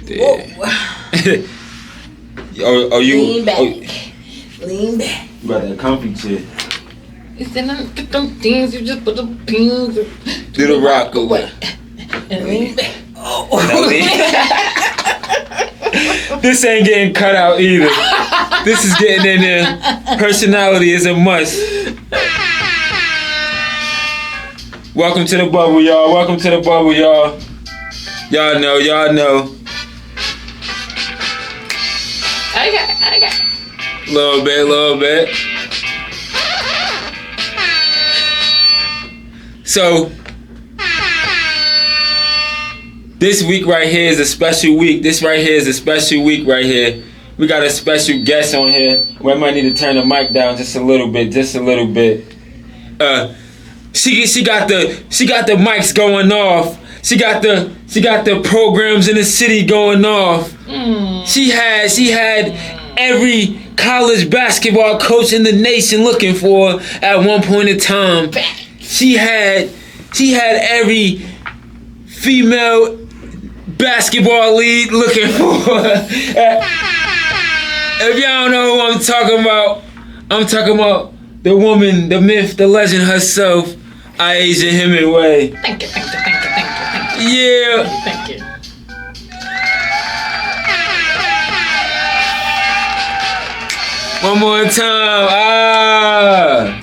Oh, you lean back. Oh, Lean back. you got that comfy chair. It's in them things you just put the pins. Do the rock away. And lean back. Oh. This ain't getting cut out either. This is getting in there. Personality is a must. Welcome to the bubble, y'all. Welcome to the bubble, y'all. Y'all know. Okay. Little bit. So, this week right here is a special week. This right here is a special week right here. We got a special guest on here. We might need to turn the mic down just a little bit. She got the mics going off. She got the programs in the city going off. She had every college basketball coach in the nation looking for at one point in time. She had every female basketball league looking for. If y'all don't know who I'm talking about the woman, the myth, the legend herself, Iasia Hemingway. Thank you. Yeah. Thank you. One more time.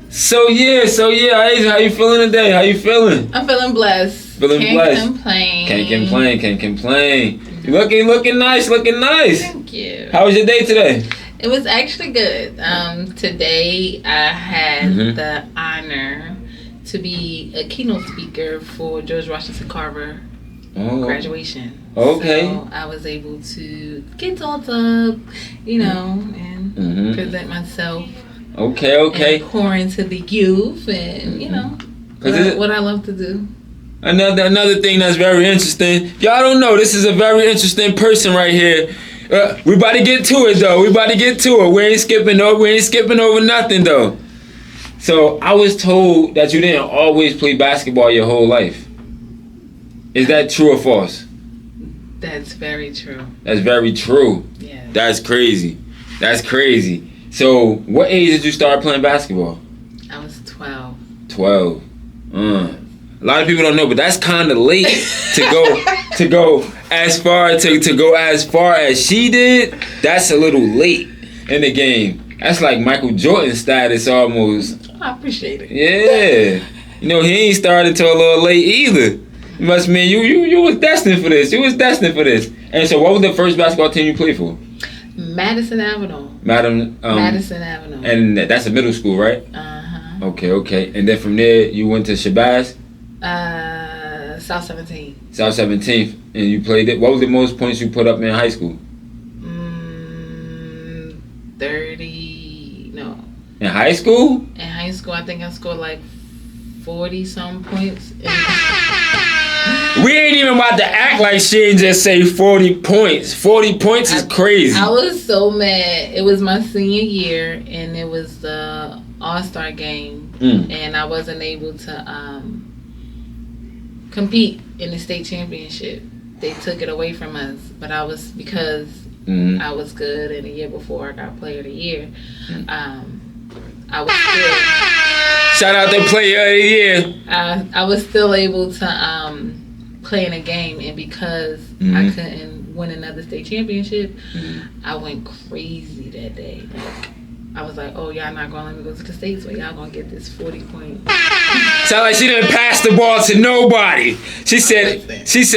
So yeah, Iasia, how you feeling today? How you feeling? I'm feeling blessed. Can't complain. You looking nice. Thank you. How was your day today? It was actually good. Today I had the honor to be a keynote speaker for George Washington Carver graduation. Okay. So I was able to get dolled up, and present myself. Okay. And pour into the youth, and what I love to do. Another thing that's very interesting. Y'all don't know, this is a very interesting person right here. We about to get to it though. We ain't skipping over nothing though. So I was told that you didn't always play basketball your whole life. Is that true or false? That's very true. That's very true. Yeah. That's crazy. So what age did you start playing basketball? I was 12. 12. A lot of people don't know, but that's kind of late to go as far as she did. That's a little late in the game. That's like Michael Jordan status almost. I appreciate it. Yeah, he ain't started until a little late either. It must mean you was destined for this. And so, what was the first basketball team you played for? Madison Avenue. Madison Avenue. And that's a middle school, right? Okay. And then from there, you went to Shabazz? South 17th. South 17th. And you played it. What was the most points you put up in high school? 30, no. In high school? In high school, I think I scored like 40-some points. We ain't even about to act like she ain't just say 40 points. 40 points is crazy. I was so mad. It was my senior year, and it was the All-Star game, and I wasn't able to compete in the state championship. They took it away from us, but I was I was good, and the year before I got Player of the Year. I was still. Shout out to Player of the Year. I was still able to play in a game, and because I couldn't win another state championship, I went crazy that day. I was like, oh, y'all not gonna let me go to the States, but y'all gonna get this 40 point. Sound like she didn't pass the ball to nobody. She said,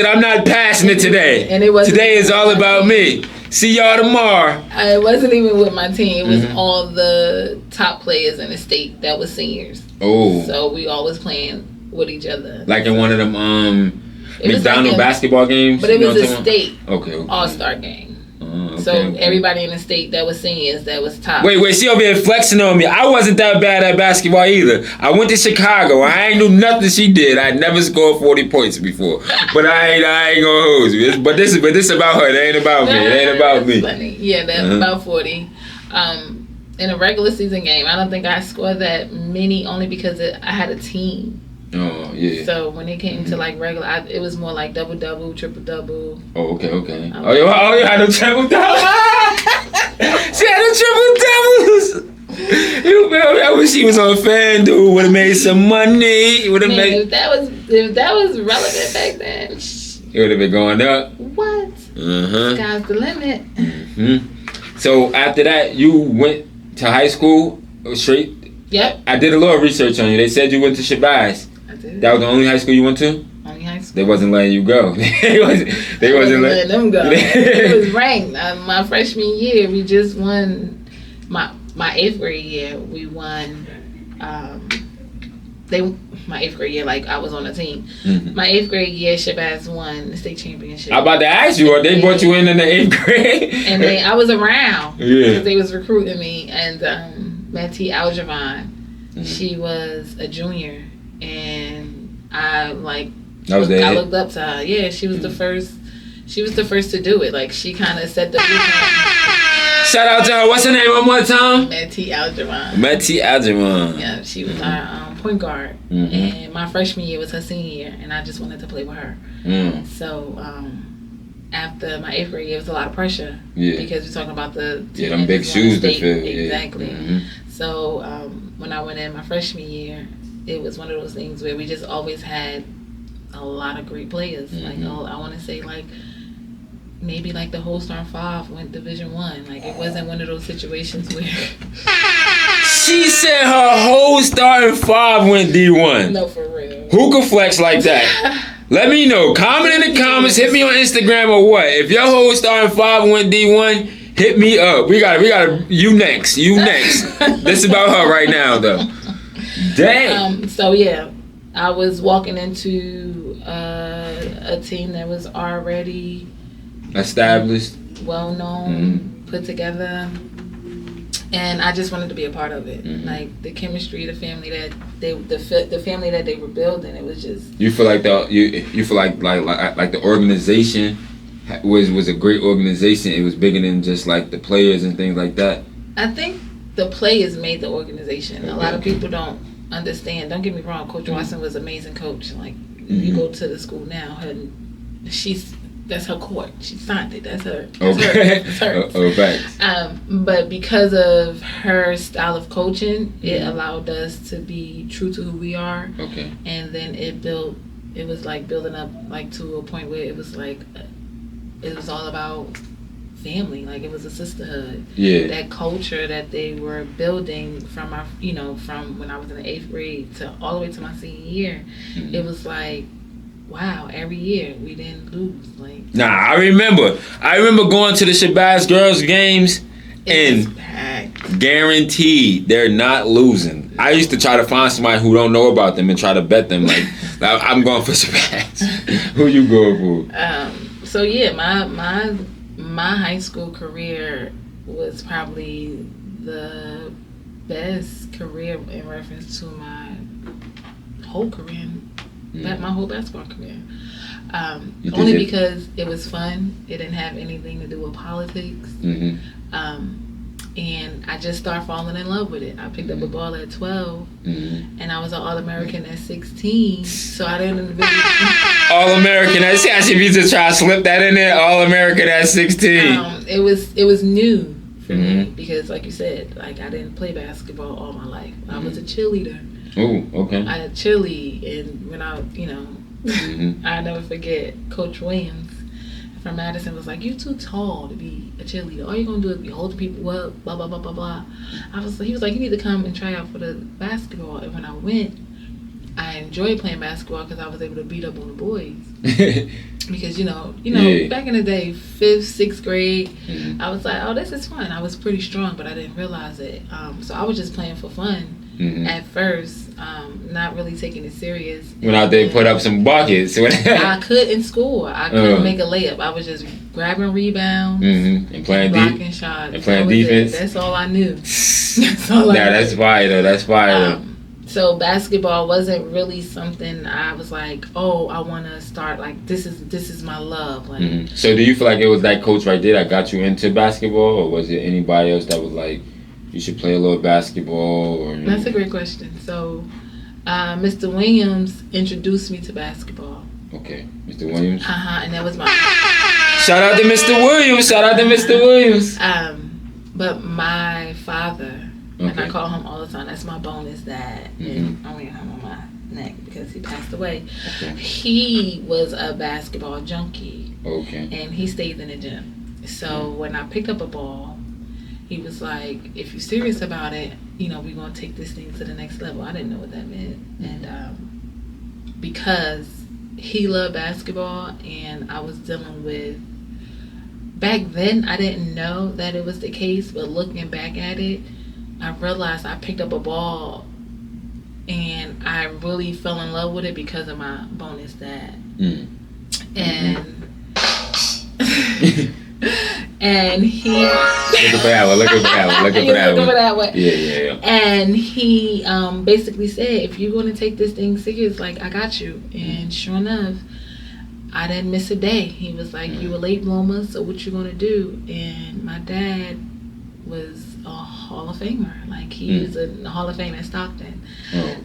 I'm not passing it today. And it wasn't today is all about me. See y'all tomorrow. It wasn't even with my team. It was all the top players in the state that was seniors. Oh. So we always playing with each other. Like in one of them McDonald basketball games? But it was a state okay. all-star game. So everybody in the state that was seniors, that was top. Wait, she over here flexing on me. I wasn't that bad at basketball either. I went to Chicago. I ain't knew nothing she did. I never scored 40 points before. But I ain't gonna hold you. But this about her. It ain't about me. It ain't about me. Funny. Yeah, that's about 40. In a regular season game, I don't think I scored that many, only because I had a team. Oh, yeah. So when it came to like regular, it was more like double, triple-double. Oh, okay. Oh, you had a triple double. She had a triple doubles. You remember that when she was on FanDuel, would have made some money. Would have made. If that was relevant back then, it would have been going up. What? Sky's the limit. So after that, you went to high school straight. Yep. I did a little research on you. They said you went to Shabazz. I did. That was the only high school you went to? Only high school. They wasn't letting you go. they wasn't letting them go. It was ranked. My freshman year, we just won. My 8th grade year, we won. My 8th grade year, like I was on a team. My 8th grade year, Shabazz won the state championship. I'm about to ask you, they brought you in the 8th grade, and I was around because they was recruiting me. And Mattie Algervon, she was a junior, and I looked up to her. Yeah, she was the first. She was the first to do it. Like she kind of set the blueprint. Shout out to her. What's her name one more time? Mattie Algervon. Mattie Algervon. Yeah, she was our point guard. And my freshman year was her senior year, and I just wanted to play with her. So after my 8th grade year, it was a lot of pressure. Yeah. Because we're talking about them big shoes to fill. Exactly. So when I went in my freshman year, it was one of those things where we just always had a lot of great players. Like I want to say maybe like the whole Star 5 went Division 1. Like it wasn't one of those situations where she said her whole starting 5 went D1. No, for real. Who could flex like that? Let me know. Comment in the comments. Hit me on Instagram or what. If your whole starting 5 went D1, hit me up. We got you next. This is about her right now though. Dang. So yeah, I was walking into a team that was already established, well known, put together, and I just wanted to be a part of it. Like the chemistry, the family that they were building, it was just. You feel like you feel like the organization was a great organization. It was bigger than just like the players and things like that. I think the players made the organization. Okay. A lot of people don't understand. Don't get me wrong. Coach Watson was an amazing coach. Like you go to the school now, that's her court. She signed it. That's her. That's her. Thanks. But because of her style of coaching, it allowed us to be true to who we are. Okay. And then it was like building up like to a point where it was like it was all about family. Like it was a sisterhood. Yeah. That culture that they were building from from when I was in the 8th grade to all the way to my senior year, it was like, wow, every year we didn't lose. Like, nah, I remember going to the Shabazz girls games and guaranteed they're not losing. I used to try to find somebody who don't know about them and try to bet them like I'm going for Shabazz. Who you going for? So yeah, my high school career was probably the best career in reference to my whole career. My whole basketball career. Only because it was fun. It didn't have anything to do with politics. And I just started falling in love with it. I picked up a ball at 12, and I was an All-American at 16. So I didn't really... All-American. I should be just trying to slip that in there. All-American at 16. It was new for me because, like you said, like I didn't play basketball all my life. I was a cheerleader. Oh, okay. I had cheerlead, and when I never forget, Coach Williams from Madison was like, "You too tall to be a cheerleader. All you're gonna do is be holding people up, blah blah blah blah blah." He was like, "You need to come and try out for the basketball." And when I went, I enjoyed playing basketball because I was able to beat up on the boys. Because back in the day, 5th, 6th grade, I was like, "Oh, this is fun." I was pretty strong, but I didn't realize it. So I was just playing for fun at first. Not really taking it serious. Went out there, put up some buckets. I couldn't score. I couldn't make a layup. I was just grabbing rebounds and playing blocking shots and playing defense. That's all I knew. That's all I knew. That's fire though. That's fire. So basketball wasn't really something I was like, oh, I want to start. Like this is my love. Like. So do you feel like it was that coach right there that got you into basketball, or was it anybody else that was like, you should play a little basketball? Or That's a great question. So Mr. Williams introduced me to basketball. Okay, Mr. Williams. And that was my. Shout out to Mr. Williams. Shout out to Mr. Williams. But my father, and I Okay. call him all the time. That's my bonus dad, and I wear him on my neck because he passed away. Okay. He was a basketball junkie, Okay. and he stayed in the gym. So when I picked up a ball, he was like, "If you're serious about it, we're gonna take this thing to the next level." I didn't know what that meant, and because he loved basketball, and I was dealing with. Back then, I didn't know that it was the case, but looking back at it, I realized I picked up a ball and I really fell in love with it because of my bonus dad. And and he Look for that one. Yeah. And he basically said, if you're going to take this thing serious, like, I got you. And sure enough, I didn't miss a day. He was like, you a late bloomer, so what you gonna do? And my dad was a Hall of Famer. Like, he was a Hall of Fame in Stockton.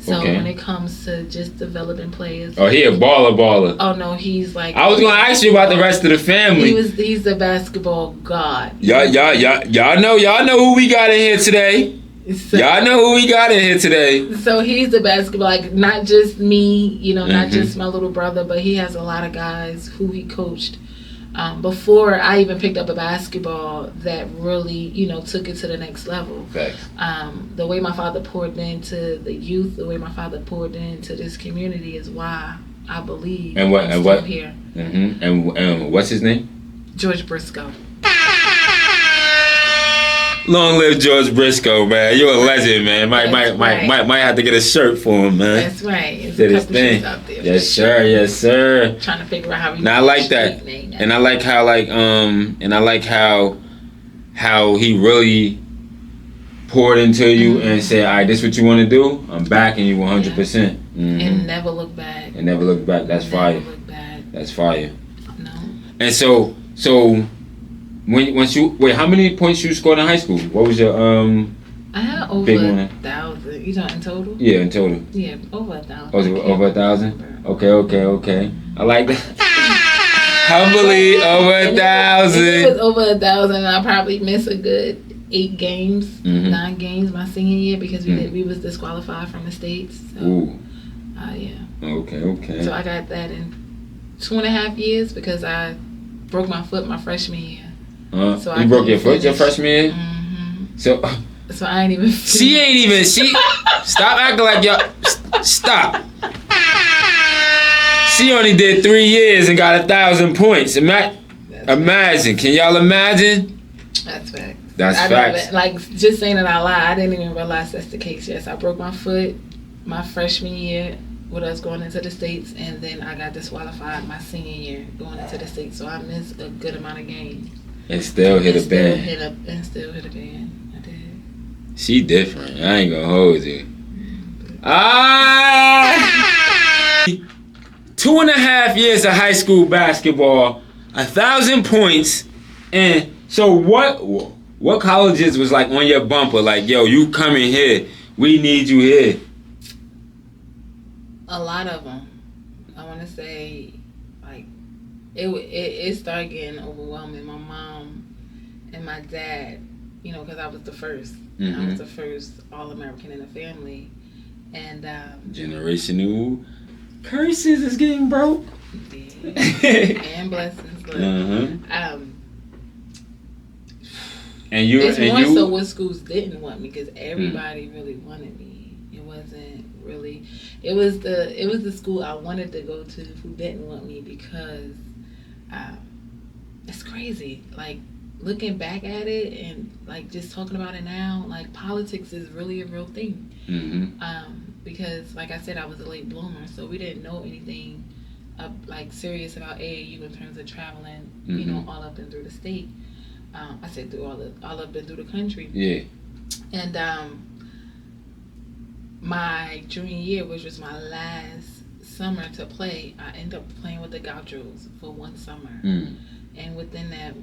So when it comes to just developing players. Oh, he a baller. Oh no, he's like. I was gonna ask you about the rest of the family. He's a basketball god. Y'all know who we got in here today. So, y'all know who we got in here today. So he's the basketball, like, not just me, not just my little brother, but he has a lot of guys who he coached before I even picked up a basketball that really, took it to the next level. Facts. The way my father poured into the youth, the way my father poured into this community is why I believe I'm still here. And what's his name? George Briscoe. Long live George Briscoe, man. You're a legend, man. Might have to get a shirt for him, man. That's right. There's a couple shirts out there. Yes, sir. Trying to figure out how we. Now I like that, and I like how he really poured into you and said, "All right, this is what you want to do. I'm backing you 100%." And never look back. That's fire. Never look back. That's fire. No. And so. How many points you scored in high school? What was your I had over big one? 1,000. You talking in total? Yeah, in total. Yeah, over 1,000. Over 1,000? Okay. I like that. Humbly over 1,000. If it was over 1,000, I probably missed a good 8 games, 9 games my senior year because we was disqualified from the States. So, ooh. Yeah. Okay. So I got that in 2.5 years because I broke my foot my freshman year. So you broke your foot your freshman year? So I ain't even. Stop acting like y'all. Stop. She only did 3 years and got 1,000 points. Imagine. Can y'all imagine? That's facts. That's facts. Like, just saying it out loud, I didn't even realize that's the case. Yes, I broke my foot my freshman year with us going into the States, and then I got disqualified my senior year going into the States. So I missed a good amount of games. And still hit a band. Still hit a band. I did. She different. I ain't gonna hold you. 2.5 years of high school basketball, 1,000 points, and so what colleges was like on your bumper? Like, yo, you coming here? We need you here. A lot of them. I want to say, like, it started getting overwhelming. My mom and my dad, because I was the first. I was the first All-American in the family. And generational curses is getting broke. Yeah, and blessings. But, and you it's and more you, so what schools didn't want me because everybody really wanted me. It wasn't really. It was the school I wanted to go to who didn't want me because it's crazy. Like, looking back at it and like just talking about it now, like, politics is really a real thing. Because like I said, I was a late bloomer, so we didn't know anything like serious about AAU in terms of traveling, all up and through the state. I said through all up and through the country. Yeah. And my junior year, which was my last summer to play, I ended up playing with the Gauchos for one summer. And within that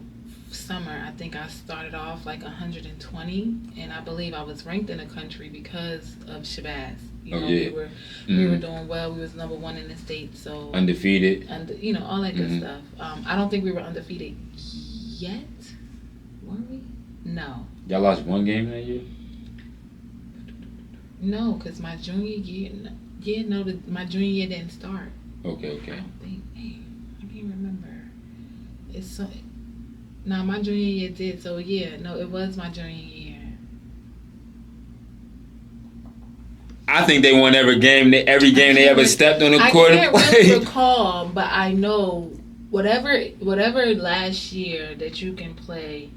summer, I think I started off like 120, and I believe I was ranked in the country because of Shabazz. We were doing well. We was number 1 in the state, so undefeated. All that good stuff. I don't think we were undefeated yet. Were we? No. Y'all lost 1 game that year? No, because my junior year, my junior year didn't start. Okay. I don't think. I can't remember. My junior year did. So it was my junior year. I think they won every game they ever stepped on the court. I can't really recall, but I know whatever last year that you can play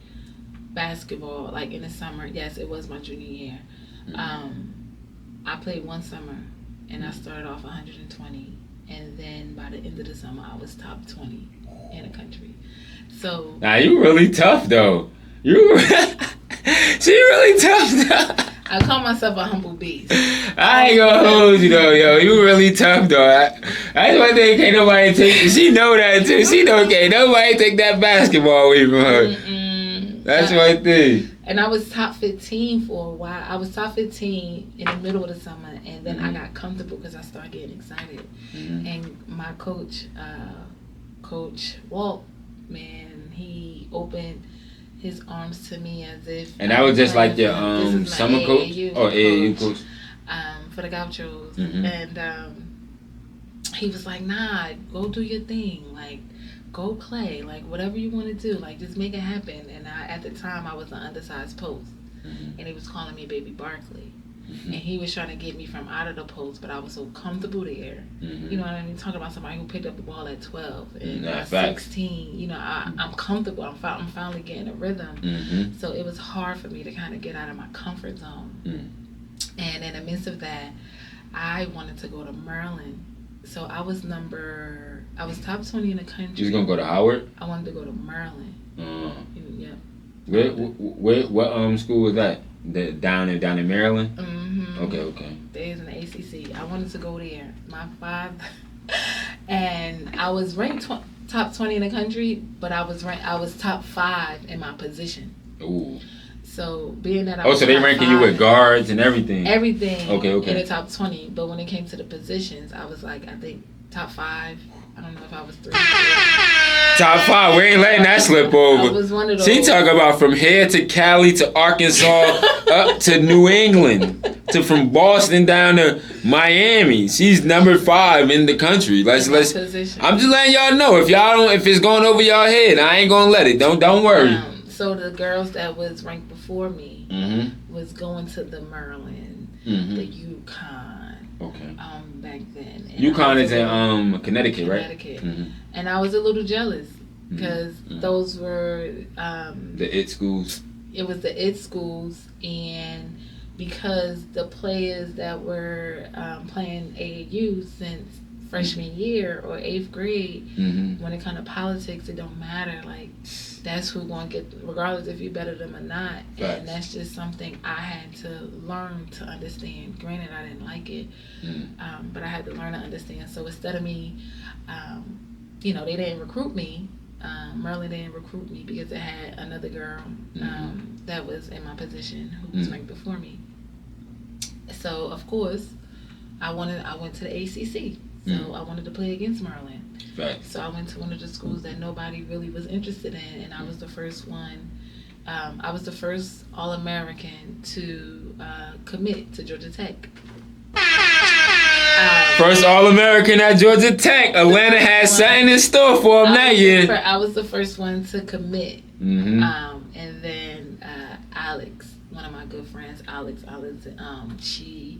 basketball, like in the summer. Yes, it was my junior year. I played 1 summer, and I started off 120, and then by the end of the summer, I was top 20 in the country. So now you really tough though. She really tough though. I call myself a humble beast. I ain't gonna hold you though, yo. You really tough though. That's one thing can't nobody take. She know that too. She know can't nobody take that basketball away from her. That's one thing. And I was top 15 for a while. I was top 15 in the middle of the summer, and then I got comfortable because I started getting excited. And my coach, Coach Walt, man, he opened his arms to me as if. And that was just like your summer coach or AAU coach for the Gauchos, and he was like, "Nah, go do your thing, like go play, like whatever you want to do, like just make it happen." And at the time, I was an undersized post, and he was calling me Baby Barkley. And he was trying to get me from out of the post, but I was so comfortable there. You know what I mean? Talking about somebody who picked up the ball at 12 and at 16. I'm comfortable. I'm finally getting a rhythm. So it was hard for me to kind of get out of my comfort zone. And in the midst of that, I wanted to go to Maryland. So I was top 20 in the country. You was gonna go to Howard? I wanted to go to Maryland. Yeah. What school was that? Down in Maryland? Okay. They was in the ACC. I wanted to go there. My father, and I was ranked top 20 in the country, but I was top 5 in my position. Ooh. So being that I was so they ranking you with guards and everything. Everything. Okay. In the top 20, but when it came to the positions, I was like, I think top 5. I don't know if I was 3. Top 5. We ain't letting that slip over. I was one of those. She talk about from here to Cali to Arkansas up to New England to from Boston down to Miami. She's number 5 in the country. Let's. I'm just letting y'all know if it's going over y'all head, I ain't gonna let it. Don't worry. So the girls that was ranked before me was going to the Maryland, the UConn. Okay. Back then. And UConn is in Connecticut, right? Connecticut. And I was a little jealous because those were the IT schools. It was the IT schools, and because the players that were playing AAU since freshman year or 8th grade, when it comes to politics, it don't matter. Like, that's who gonna get, regardless if you better them or not. Right. And that's just something I had to learn to understand. Granted, I didn't like it, but I had to learn to understand. So instead of me, they didn't recruit me. Maryland didn't recruit me because it had another girl that was in my position who was ranked before me. So of course, I went to the ACC. So I wanted to play against Maryland. Right. So I went to one of the schools that nobody really was interested in, and I was the first one. I was the first All-American to commit to Georgia Tech. First All-American at Georgia Tech. Atlanta had something in store for him that year. I was the first one to commit. And then Alex, one of my good friends, Alex, she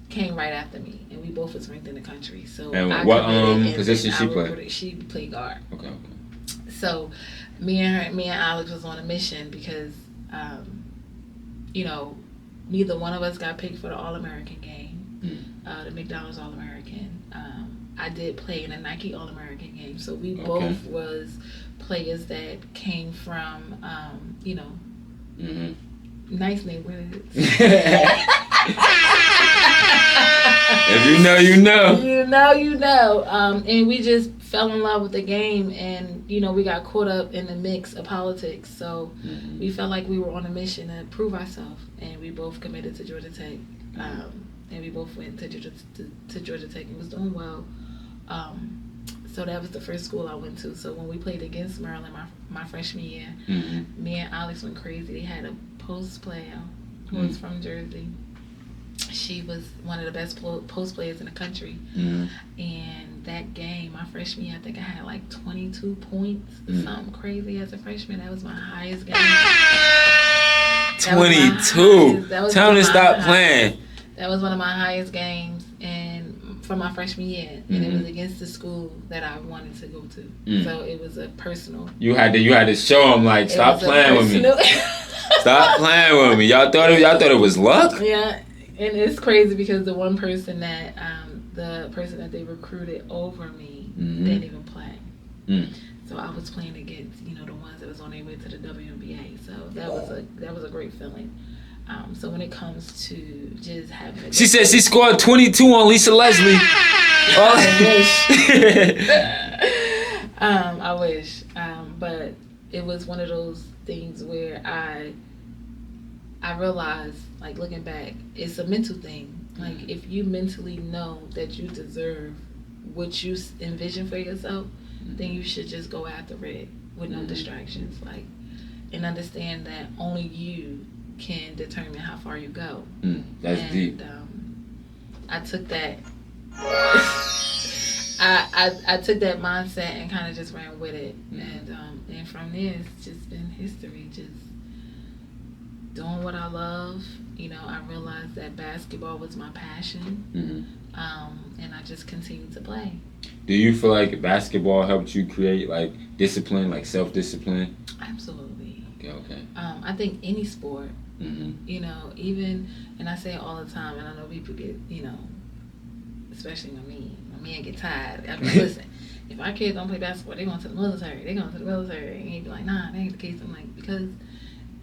came right after me, and we both was ranked in the country. So and what position she played? She played guard. Okay. So me and Alex was on a mission because neither one of us got picked for the All-American game, the McDonald's All-American. I did play in a Nike All-American game, so we both was players that came from nice neighborhoods. If you know, you know. You know. And we just fell in love with the game, and we got caught up in the mix of politics. So we felt like we were on a mission to prove ourselves, and we both committed to Georgia Tech, and we both went to Georgia Tech and was doing well. So that was the first school I went to. So when we played against Maryland my freshman year, me and Alex went crazy. They had a post player who was from Jersey. She was one of the best post players in the country. And that game, my freshman year, I think I had like 22 points or something crazy as a freshman. That was my highest game. 22. Tell me to stop playing. That was one of my highest games for my freshman year, and it was against the school that I wanted to go to. So it was a personal. You had to show them like, stop playing with me. Stop playing with me. Y'all thought it was luck. Yeah. And it's crazy because the one person that they recruited over me didn't even play. So I was playing against the ones that was on their way to the WNBA. So that was a great feeling. So when it comes to just having, she said she scored 22 on Lisa Leslie. I wish. But it was one of those things where I realized, like, looking back, it's a mental thing. Like, if you mentally know that you deserve what you envision for yourself, then you should just go after it with no distractions. Like, and understand that only you can determine how far you go. That's deep. I took that. I took that mindset and kind of just ran with it, and from there it's just been history. Just doing what I love. I realized that basketball was my passion, and I just continued to play. Do you feel like basketball helped you create like discipline, like self-discipline? Absolutely. Okay. I think any sport, even, and I say it all the time, and I know people get, especially my men get tired. I mean, listen, if our kids don't play basketball, they're going to the military. And he'd be like, nah, that ain't the case. I'm like, because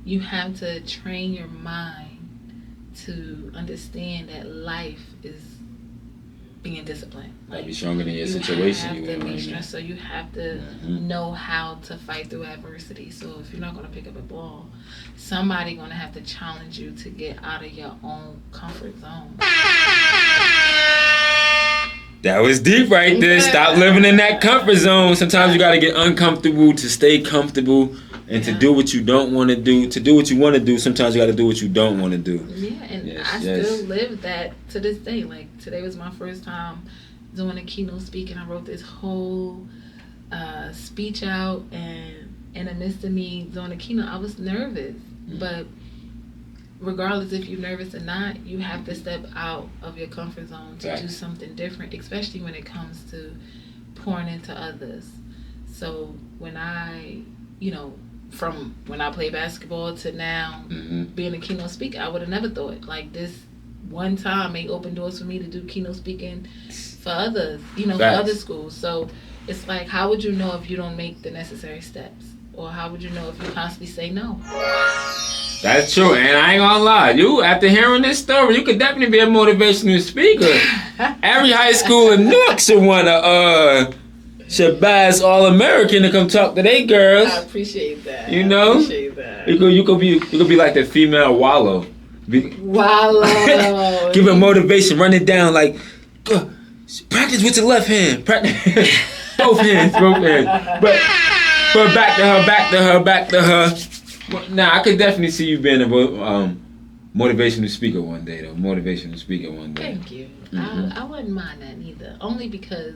you have to train your mind to understand that life is being disciplined. Like, be stronger than your situation. You have to be stressed, so you have to know how to fight through adversity. So if you're not going to pick up a ball, somebody going to have to challenge you to get out of your own comfort zone. That was deep right there. Stop living in that comfort zone. Sometimes you got to get uncomfortable to stay comfortable. And to do what you don't want to do, to do what you want to do, sometimes you got to do what you don't want to do. Yeah, and I still live that to this day. Like, today was my first time doing a keynote speaking. I wrote this whole speech out, and in the midst of me doing a keynote, I was nervous. But regardless if you're nervous or not, you have to step out of your comfort zone to do something different, especially when it comes to pouring into others. So when from when I played basketball to now being a keynote speaker, I would have never thought like this one time may open doors for me to do keynote speaking for others, for other schools. So it's like, how would you know if you don't make the necessary steps? Or how would you know if you constantly say no? That's true, and I ain't gonna lie. You, after hearing this story, you could definitely be a motivational speaker. Every high school in Newark should want a Shabazz All-American to come talk to they girls. I appreciate that. You could be like the female Wallow. Wallow. Give her motivation, run it down like, practice with your left hand. Practice both hands. But back to her. Now I could definitely see you being a motivational speaker one day, though. Thank you. I wouldn't mind that either. Only because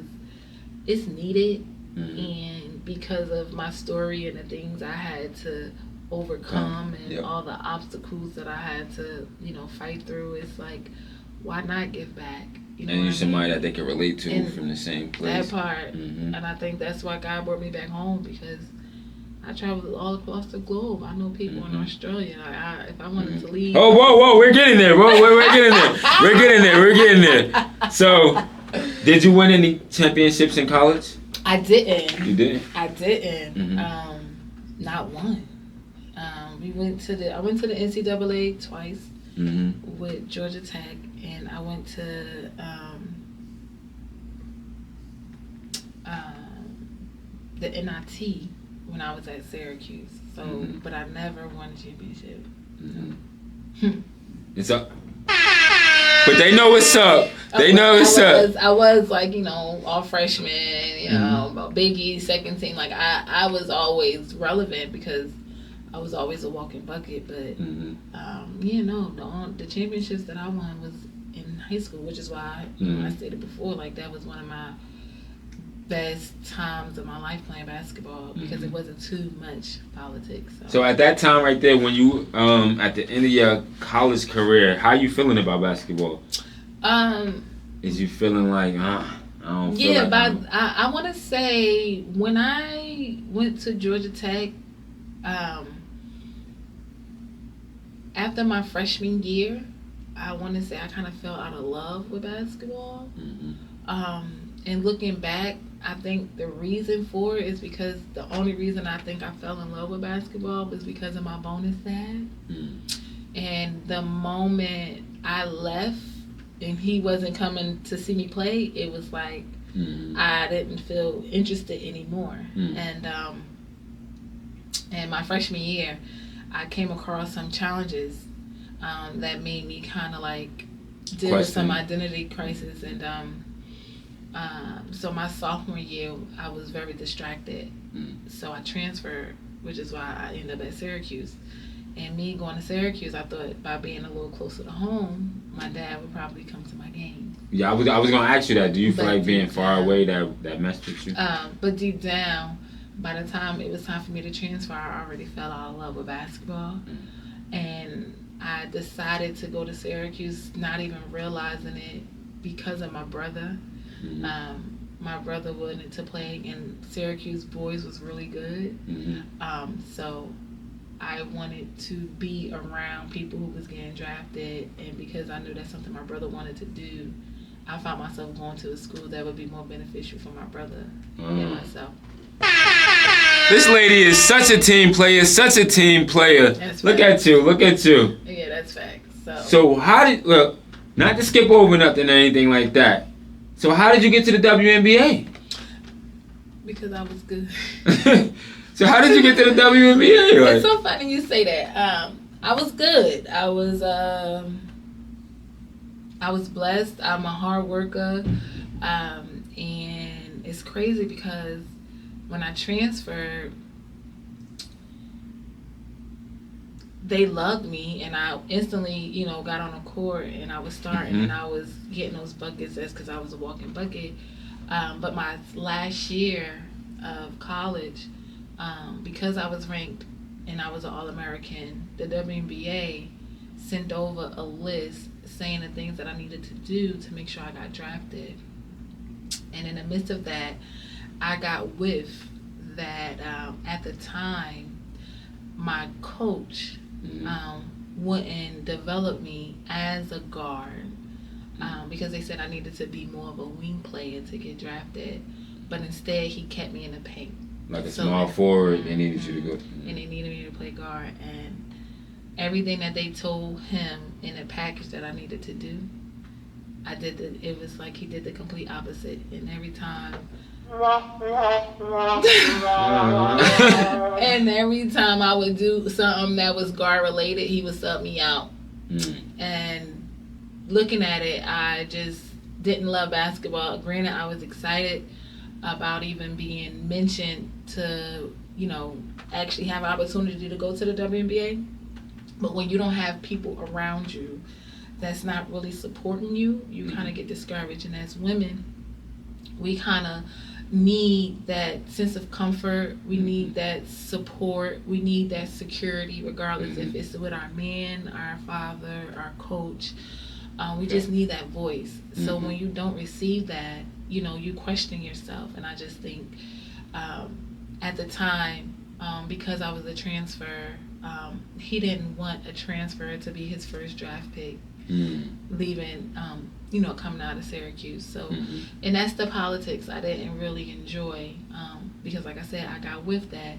it's needed, and because of my story and the things I had to overcome and all the obstacles that I had to, fight through. It's like, why not give back? And you're somebody that they can relate to from the same place. That part. And I think that's why God brought me back home, because I traveled all across the globe. I know people in Australia. If I wanted to leave. Oh, whoa, we're getting there. We're getting there. So, did you win any championships in college? I didn't. You didn't? I didn't. Not one. I went to the NCAA twice with Georgia Tech, and I went to the NIT when I was at Syracuse. So, but I never won a championship. It's up. But they know what's up. They know what's up. I was like, you know, all freshman, you know, Biggie, second team. Like, I was always relevant because I was always a walking bucket. But, you know, the championships that I won was in high school, which is why, you know, I stated before, like, that was one of my best times of my life playing basketball because it wasn't too much politics. So at that time right there, when you at the end of your college career, how you feeling about basketball? Is you feeling like I don't feel like but I want to say when I went to Georgia Tech, after my freshman year, I want to say I kind of fell out of love with basketball. And looking back, I think the reason for it is because the only reason I think I fell in love with basketball was because of my bonus dad. And the moment I left and he wasn't coming to see me play, it was like I didn't feel interested anymore. And my freshman year, I came across some challenges that made me kind of like deal with some identity crisis. And so my sophomore year, I was very distracted. So I transferred, which is why I ended up at Syracuse. And me going to Syracuse, I thought by being a little closer to home, my dad would probably come to my games. Yeah, I was going to ask you that. Do you feel like being far away that messed with you? But deep down, by the time it was time for me to transfer, I already fell out of love with basketball. And I decided to go to Syracuse, not even realizing it because of my brother. My brother wanted to play, and Syracuse boys was really good. So I wanted to be around people who was getting drafted, and because I knew that's something my brother wanted to do, I found myself going to a school that would be more beneficial for my brother than myself. This lady is such a team player, Look at you. Yeah, that's facts. So how did, look, not to skip over nothing or anything like that. So how did you get to the WNBA? Because I was good. So how did you get to the WNBA? It's so funny you say that. I was good. I was blessed. I'm a hard worker. And it's crazy because when I transferred, they loved me, and I instantly, you know, got on the court, and I was starting, and I was getting those buckets. That's because I was a walking bucket. But my last year of college, because I was ranked and I was an All-American, the WNBA sent over a list saying the things that I needed to do to make sure I got drafted. And in the midst of that, I got whiff that at the time, my coach wouldn't develop me as a guard because they said I needed to be more of a wing player to get drafted. But instead, he kept me in the paint. Like a small forward, they needed you to go. And they needed me to play guard. And everything that they told him in the package that I needed to do, I did. It was like he did the complete opposite. And every time... and every time I would do something that was guard related, he would sub me out. And looking at it, I just didn't love basketball. Granted, I was excited about even being mentioned to, you know, actually have an opportunity to go to the WNBA. But when you don't have people around you that's not really supporting you, you kind of get discouraged. And as women, we kind of need that sense of comfort. We need that support. We need that security, regardless if it's with our man, our father, our coach. We just need that voice. So when you don't receive that, you know, you question yourself. And I just think at the time, because I was a transfer, he didn't want a transfer to be his first draft pick, leaving, you know, coming out of Syracuse. So, and that's the politics I didn't really enjoy because, like I said, I got with that.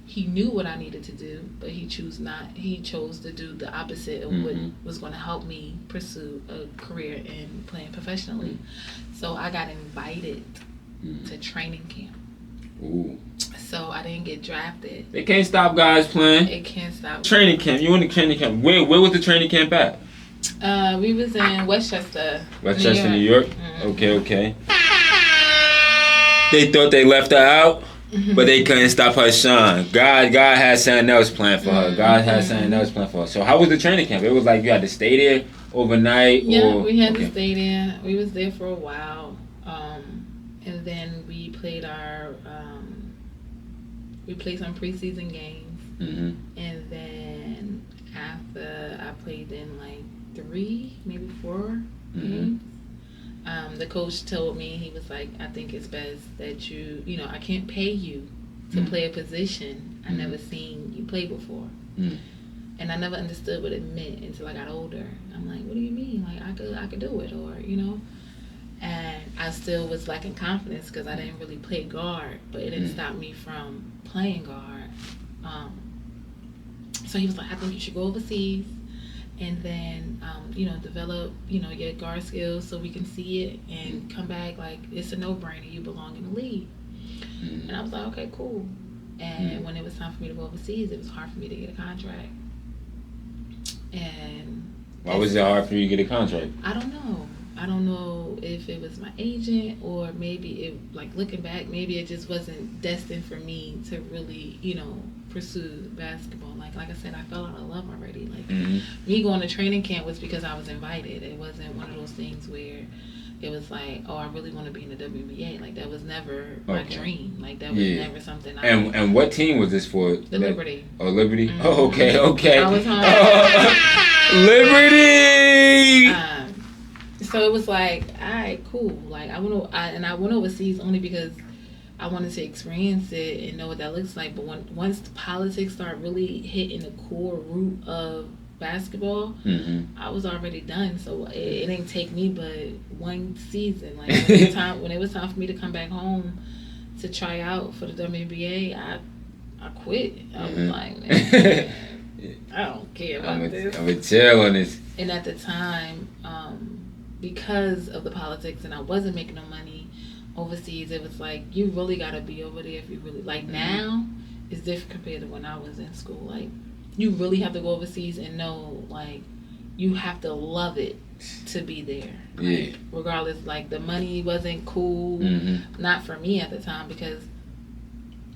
He knew what I needed to do, but he chose to do the opposite of what was going to help me pursue a career in playing professionally. So I got invited to training camp. Ooh. So I didn't get drafted. They can't stop guys playing. It can't stop. Training camp. You went to training camp. Where was the training camp at? We was in Westchester, New York. Mm-hmm. Okay. They thought they left her out, but they couldn't stop her shine. God had something else planned for her. God had something else planned for her. So how was the training camp? It was like you had to stay there overnight? Yeah, we had to stay there. We was there for a while. And then we played some preseason games. Mm-hmm. And then after I played in like 3, maybe 4 games, the coach told me, he was like, I think it's best that I can't pay you to play a position I never seen you play before. And I never understood what it meant until I got older. I'm like, what do you mean? Like, I could do it, or, And I still was lacking confidence because I didn't really play guard, but it didn't stop me from playing guard. So he was like, I think you should go overseas and then, develop, your guard skills so we can see it and come back. Like, it's a no-brainer. You belong in the league. And I was like, okay, cool. And when it was time for me to go overseas, it was hard for me to get a contract. And why was it hard for you to get a contract? I don't know if it was my agent or maybe it, like, looking back, maybe it just wasn't destined for me to really, pursue basketball. Like I said, I fell out of love already. Like, me going to training camp was because I was invited. It wasn't one of those things where it was like, oh, I really want to be in the WNBA. Like, that was never my dream. Like, that was never something And what team was this for? The Liberty. Oh, Liberty? Oh, okay. I was home. Liberty! So it was like, all right, cool. Like, I went overseas only because I wanted to experience it and know what that looks like. But once the politics start really hitting the core root of basketball, I was already done. So it didn't take me but one season. Like, when it was time for me to come back home to try out for the WNBA, I quit. I was like, man, I don't care about this. I'm a chill on this. And at the time, because of the politics and I wasn't making no money overseas, it was like, you really got to be over there if you really, like, now it's different compared to when I was in school. Like, you really have to go overseas and know, like, you have to love it to be there. Like, regardless, like, the money wasn't cool, not for me at the time, because,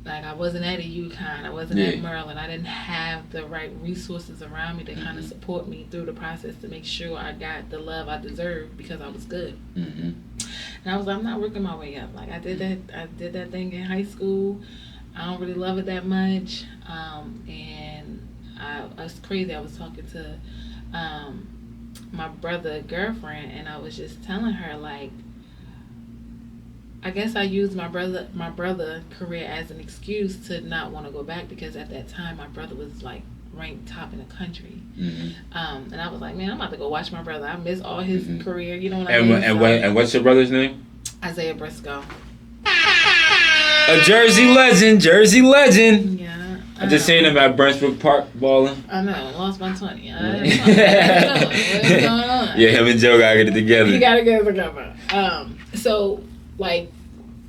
like, I wasn't at a UConn, I wasn't at Maryland, I didn't have the right resources around me to kind of support me through the process to make sure I got the love I deserved because I was good. And I was like, I'm not working my way up. Like, I did that thing in high school. I don't really love it that much. And I was crazy. I was talking to my brother's girlfriend, and I was just telling her, like, I guess I used my brother career as an excuse to not want to go back, because at that time my brother was like ranked top in the country. And I was like, man, I'm about to go watch my brother. I miss all his career, you know what I mean? And what's your brother's name? Isaiah Briscoe. A Jersey legend. Yeah. I just seen him at Brentwood Park balling. I know, lost by 20. What's going on? Yeah, him and Joe gotta get it together. You gotta get it together. So, like,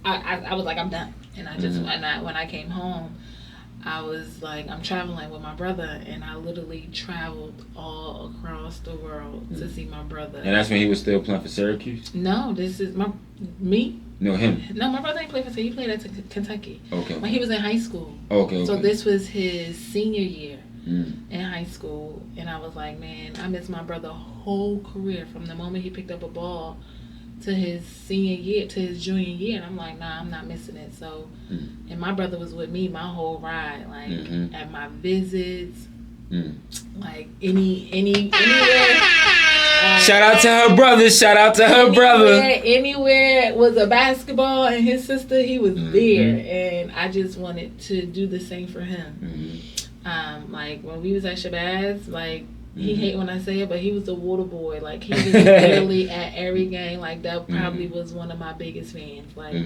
I was like, I'm done. And I just, when I came home, I was like, I'm traveling with my brother, and I literally traveled all across the world to see my brother. And that's when he was still playing for Syracuse? No, this is me. No, him. No, my brother ain't played for Syracuse. He played at Kentucky. Okay. When he was in high school. Okay. So this was his senior year in high school, and I was like, man, I miss my brother whole career from the moment he picked up a ball to his senior year, to his junior year. And I'm like, nah, I'm not missing it. So, and my brother was with me my whole ride, like at my visits, like anywhere. Shout out to her brother. Anywhere was a basketball and his sister, he was there. And I just wanted to do the same for him. Like, when we was at Shabazz, like, he hate when I say it, but he was the water boy. Like, he was literally at every game. Like, that probably was one of my biggest fans. Like,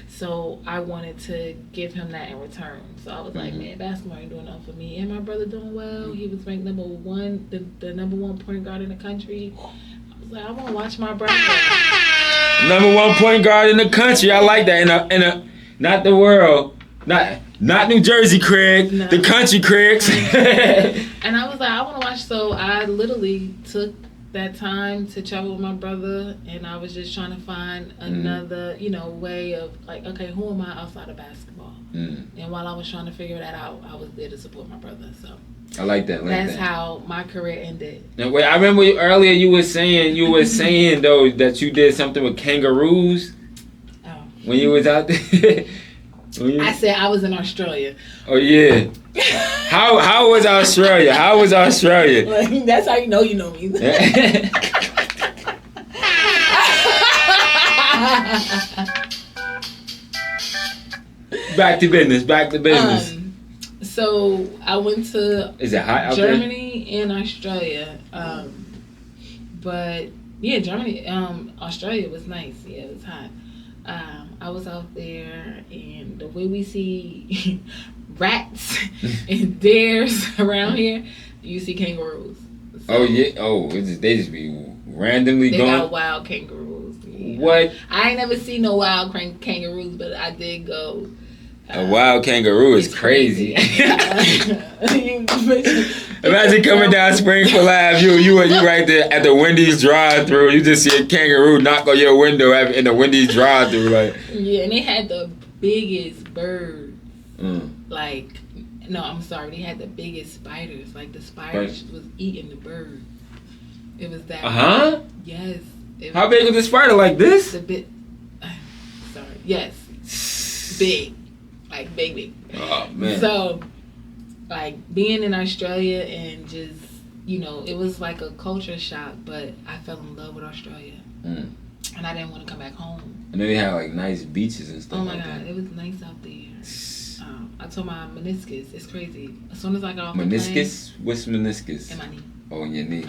so I wanted to give him that in return. So I was like, man, basketball ain't doing nothing for me. And my brother doing well. He was ranked number 1, the number 1 point guard in the country. I was like, I want to watch my brother. Number 1 point guard in the country. I like that. not the world. Not New Jersey, Craig. No. The country, Craigs. And I was like, I want to watch. So I literally took that time to travel with my brother, and I was just trying to find another, way of like, okay, who am I outside of basketball? And while I was trying to figure that out, I was there to support my brother. So I like that. That's how my career ended. Now, wait, I remember earlier you were saying though that you did something with kangaroos. Oh. When you was out there. I said I was in Australia. Oh yeah. How was Australia? How was Australia? Like, that's how you know me. Back to business. So I went to Is it hot out Germany and Australia. But yeah, Germany, Australia was nice. Yeah, it was hot. I was out there, and the way we see rats and deers around here, you see kangaroos. So oh yeah. Oh, they just be randomly going. They got wild kangaroos. Yeah. What? I ain't never seen no wild kangaroos, but I did go. A wild kangaroo is crazy. Imagine coming down Springfield Ave, you right there at the Wendy's drive-thru. You just see a kangaroo knock on your window in the Wendy's drive-thru, like. Yeah, and they had the biggest birds. Like, no, I'm sorry, they had the biggest spiders. Like the spiders was eating the birds. It was that. Yes. How big was the spider? Like this? Sorry. Yes. Big. Like big. Oh man. So, like being in Australia and just it was like a culture shock, but I fell in love with Australia, and I didn't want to come back home. And then they had like nice beaches and stuff. Oh my god, it was nice out there. I told my meniscus, it's crazy. As soon as I got off the plane, meniscus. What's meniscus? in my knee. Oh, in your knee.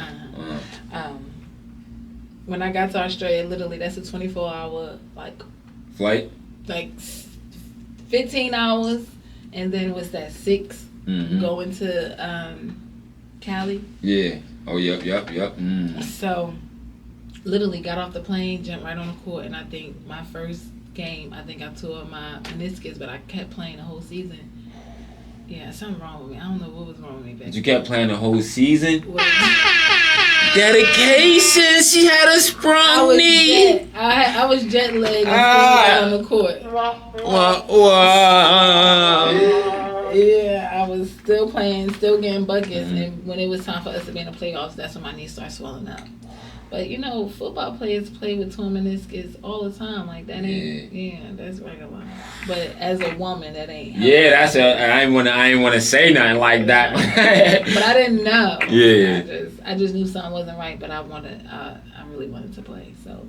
When I got to Australia, literally that's a 24-hour flight. Like 15 hours, and then what's that, 6 going to Cali. Yeah. Oh, yep. So literally got off the plane, jumped right on the court, and I think my first game, I tore my meniscus, but I kept playing the whole season. Yeah, something wrong with me. I don't know what was wrong with me back then. You kept playing the whole season? Dedication. She had a sprung knee. I was jet lagged on the court. Yeah, I was still playing, still getting buckets, and when it was time for us to be in the playoffs, that's when my knee started swelling up. But football players play with torn meniscus all the time. Like that ain't, that's regular. But as a woman, that ain't. Yeah, that's I ain't wanna say nothing like that. But I didn't know. Yeah. I just knew something wasn't right. But I really wanted to play. So,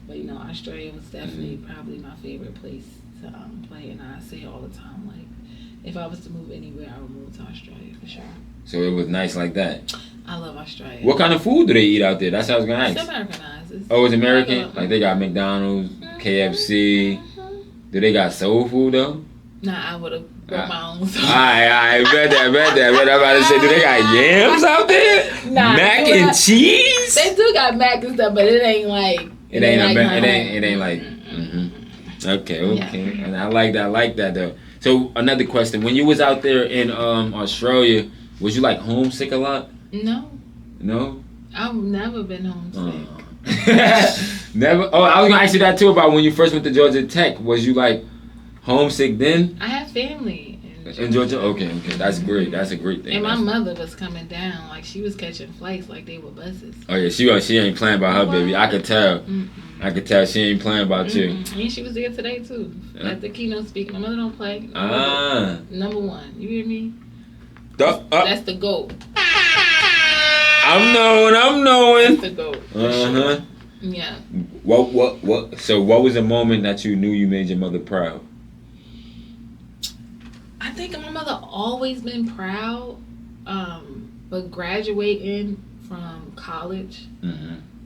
but Australia was definitely probably my favorite place to play, and I say all the time, like if I was to move anywhere, I would move to Australia for sure. So it was nice like that. I love Australia. What kind of food do they eat out there? That's what I was gonna ask. It's Americanized. It's American? Like they got McDonald's, KFC. Do they got soul food though? Nah, I would have brought my own soul. I bet that. But I'm about to say, do they got yams out there? Nah, mac and cheese? They do got mac and stuff, but it ain't like. It ain't like. Okay. Yeah. And I like that though. So another question: when you was out there in Australia, was you like homesick a lot? No. No? I've never been homesick. Never? Oh, I was going to ask you that too about when you first went to Georgia Tech. Was you like homesick then? I have family in Georgia? Okay. That's great. That's a great thing. And my mother was coming down. Like she was catching flights like they were buses. Oh yeah, she ain't playing about her baby. I could tell. I could tell she ain't playing about you. And she was there today too. At the keynote speaking. My mother don't play. Number one. You hear me? That's the GOAT. I'm knowing. That's the GOAT. Uh-huh. Yeah. What? So what was the moment that you knew you made your mother proud? I think my mother always been proud, but graduating from college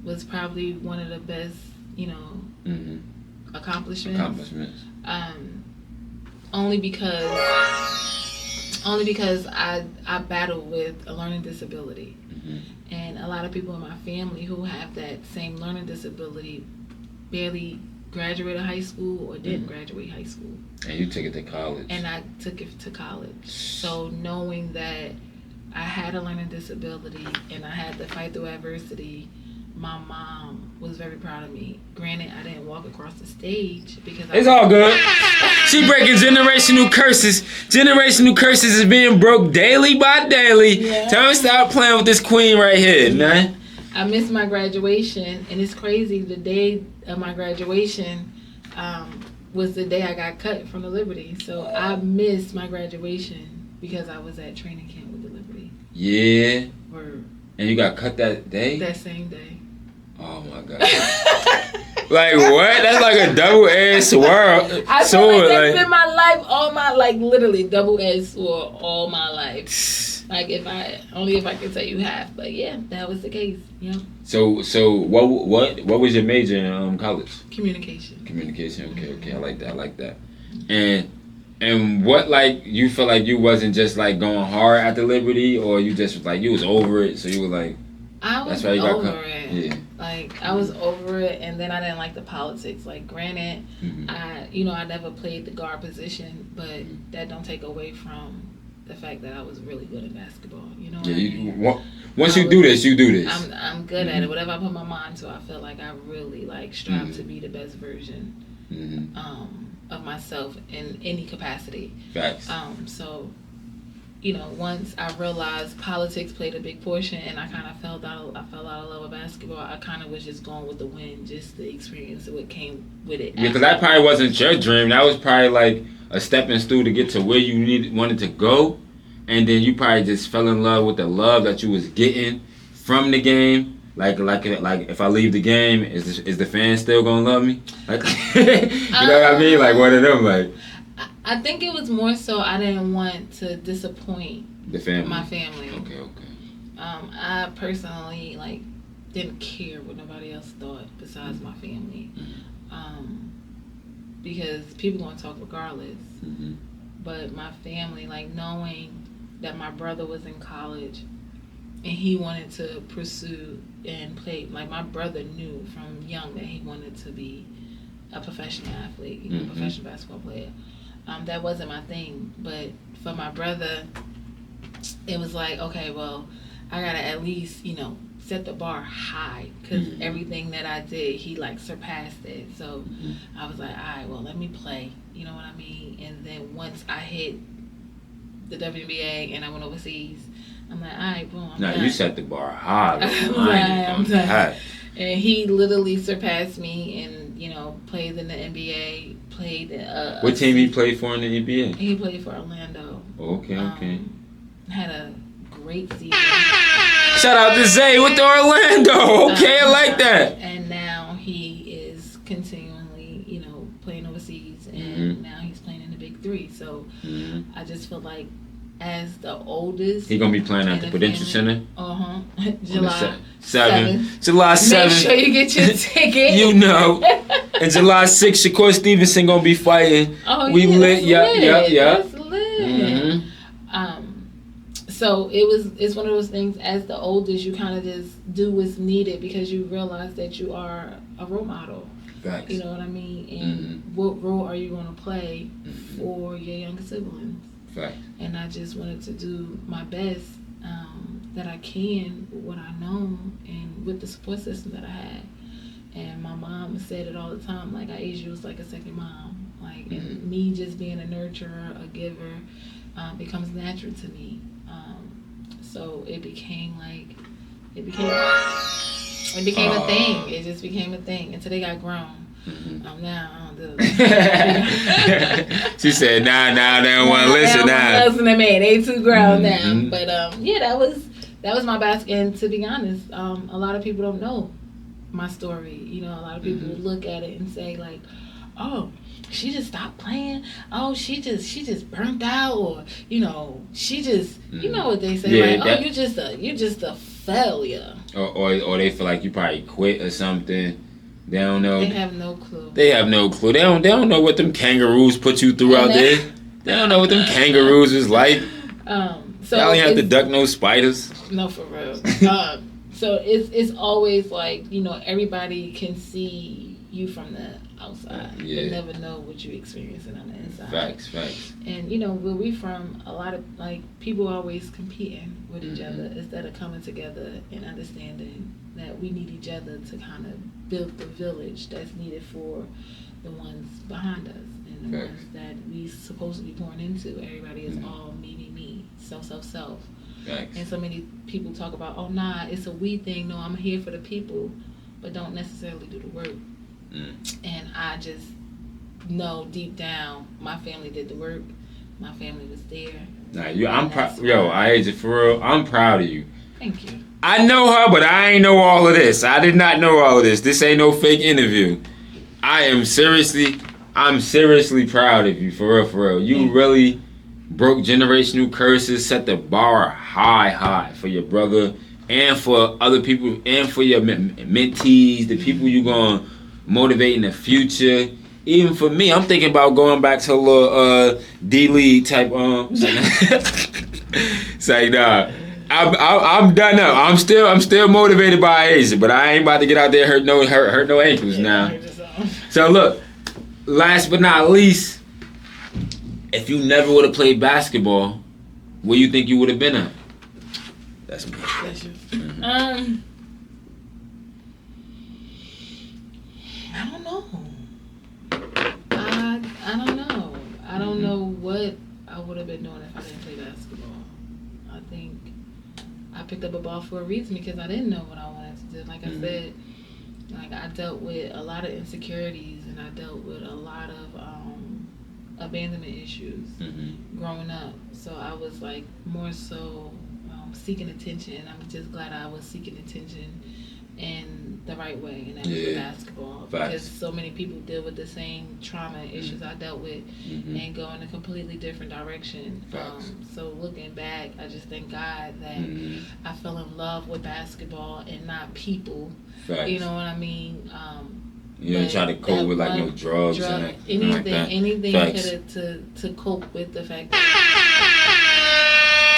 was probably one of the best, accomplishments. Only because I battle with a learning disability. And a lot of people in my family who have that same learning disability barely graduated high school or didn't graduate high school. And you took it to college. And I took it to college. So knowing that I had a learning disability and I had to fight through adversity, my mom was very proud of me. Granted, I didn't walk across the stage because it's all good. She breaking generational curses. Generational curses is being broke daily by daily. Yeah. Tell me stop playing with this queen right here, man. I missed my graduation, and it's crazy. The day of my graduation was the day I got cut from the Liberty. So I missed my graduation because I was at training camp with the Liberty. Yeah. Word. And you got cut that day? That same day. Oh my God. Like what? That's like a double-edged sword. I feel like that's been my life, literally double-edged sword all my life. Like if I could tell you half, but yeah, that was the case. Yeah. So what was your major in college? Communication. Communication. Okay. I like that. And what, like, you feel like you wasn't just like going hard at the Liberty, or you just like you was over it, so you were like, I was that's why you got over cut. it. Yeah. Like I was over it, and then I didn't like the politics. Like granted, I never played the guard position, but that don't take away from the fact that I was really good at basketball. You know what I mean? Once you do this, you do this. I'm good at it. Whatever I put my mind to, I feel like I really like strive to be the best version of myself in any capacity. Facts. So, once I realized politics played a big portion, and I kind of fell out of love with basketball, I kind of was just going with the wind, just the experience of what came with it. Yeah, because that probably wasn't your dream. That was probably like a stepping stool to get to where you wanted to go, and then you probably just fell in love with the love that you was getting from the game. Like if I leave the game, is the fans still gonna love me? Like, you know what I mean? Like one of them, like. I think it was more so I didn't want to disappoint my family. Okay. I personally didn't care what nobody else thought besides my family, because people gonna talk regardless. But my family, knowing that my brother was in college and he wanted to pursue and play, my brother knew from young that he wanted to be a professional athlete, professional basketball player. That wasn't my thing, but for my brother, it was like, okay, well, I gotta at least, set the bar high, because everything that I did, he surpassed it. So I was like, all right, well, let me play, you know what I mean? And then once I hit the WNBA and I went overseas, I'm like, all right, boom. You set the bar high. I'm done. And he literally surpassed me and, played in the NBA, what team he played for in the NBA? He played for Orlando. Okay. Had a great season. Shout out to Zay with the Orlando. Okay, I like that. And now he is continually, playing overseas, and now he's playing in the Big Three. So I just feel like, as the oldest, he gonna be playing at the Prudential Center. July 7th. July 7th. Make sure you get your ticket. And July 6th, Shakur Stevenson gonna be fighting. Oh, we lit. Yep. That's lit. So it's one of those things. As the oldest, you kind of just do what's needed because you realize that you are a role model. Facts. You know what I mean? And what role are you going to play for your younger siblings? Fact. And I just wanted to do my best that I can with what I know and with the support system that I had. And my mom said it all the time, Iasia was like a second mom. And me just being a nurturer, a giver, becomes natural to me. So it became a thing. It just became a thing until they got grown. Now I don't do it. She said, nah, they don't want to listen now. Listen to me. They too grown now. But that was my basket. And to be honest, a lot of people don't know my story. A lot of people look at it and say oh, she just stopped playing. Oh, she just burnt out, or she just you know what they say, you just a failure. Or they feel like you probably quit or something. They don't know. They have no clue. They don't know what them kangaroos put you through out there. They don't know what them kangaroos is like. So y'all ain't have to duck no spiders. No, for real. So it's always everybody can see you from the outside. Yeah. You never know what you're experiencing on the inside. Facts. And where we from, a lot of like people always competing with each other instead of coming together and understanding that we need each other to kind of build the village that's needed for the ones behind us and the ones that we supposed to be pouring into. Everybody is all me, self. Facts. And so many people talk about, oh nah, it's a we thing. No, I'm here for the people, but don't necessarily do the work. And I just know deep down, my family did the work. My family was there. Nah, I'm proud. Yo, Iasia, for real, I'm proud of you. Thank you. I know her, but I ain't know all of this. I did not know all of this. This ain't no fake interview. I'm seriously proud of you, for real. You really broke generational curses, set the bar high for your brother and for other people and for your mentees, the people you gonna motivate in the future. Even for me, I'm thinking about going back to a little D-League type. It's like, nah, I'm done up. I'm still motivated by Iasia, but I ain't about to get out there hurt no ankles now. So look, last but not least, if you never would have played basketball, where you think you would have been at? That's me. That's you. I don't know. I don't know. I don't know what I would have been doing if I didn't play basketball. I think I picked up a ball for a reason because I didn't know what I wanted to do. Like I said, like I dealt with a lot of insecurities and I dealt with a lot of abandonment issues growing up. So I was like more so seeking attention, and I'm just glad I was seeking attention in the right way, and that was with basketball. Because so many people deal with the same trauma and issues I dealt with and go in a completely different direction. So looking back, I just thank God that I fell in love with basketball and not people. You know what I mean? You didn't try to cope with like no drugs and anything, like that. Anything to cope with the fact that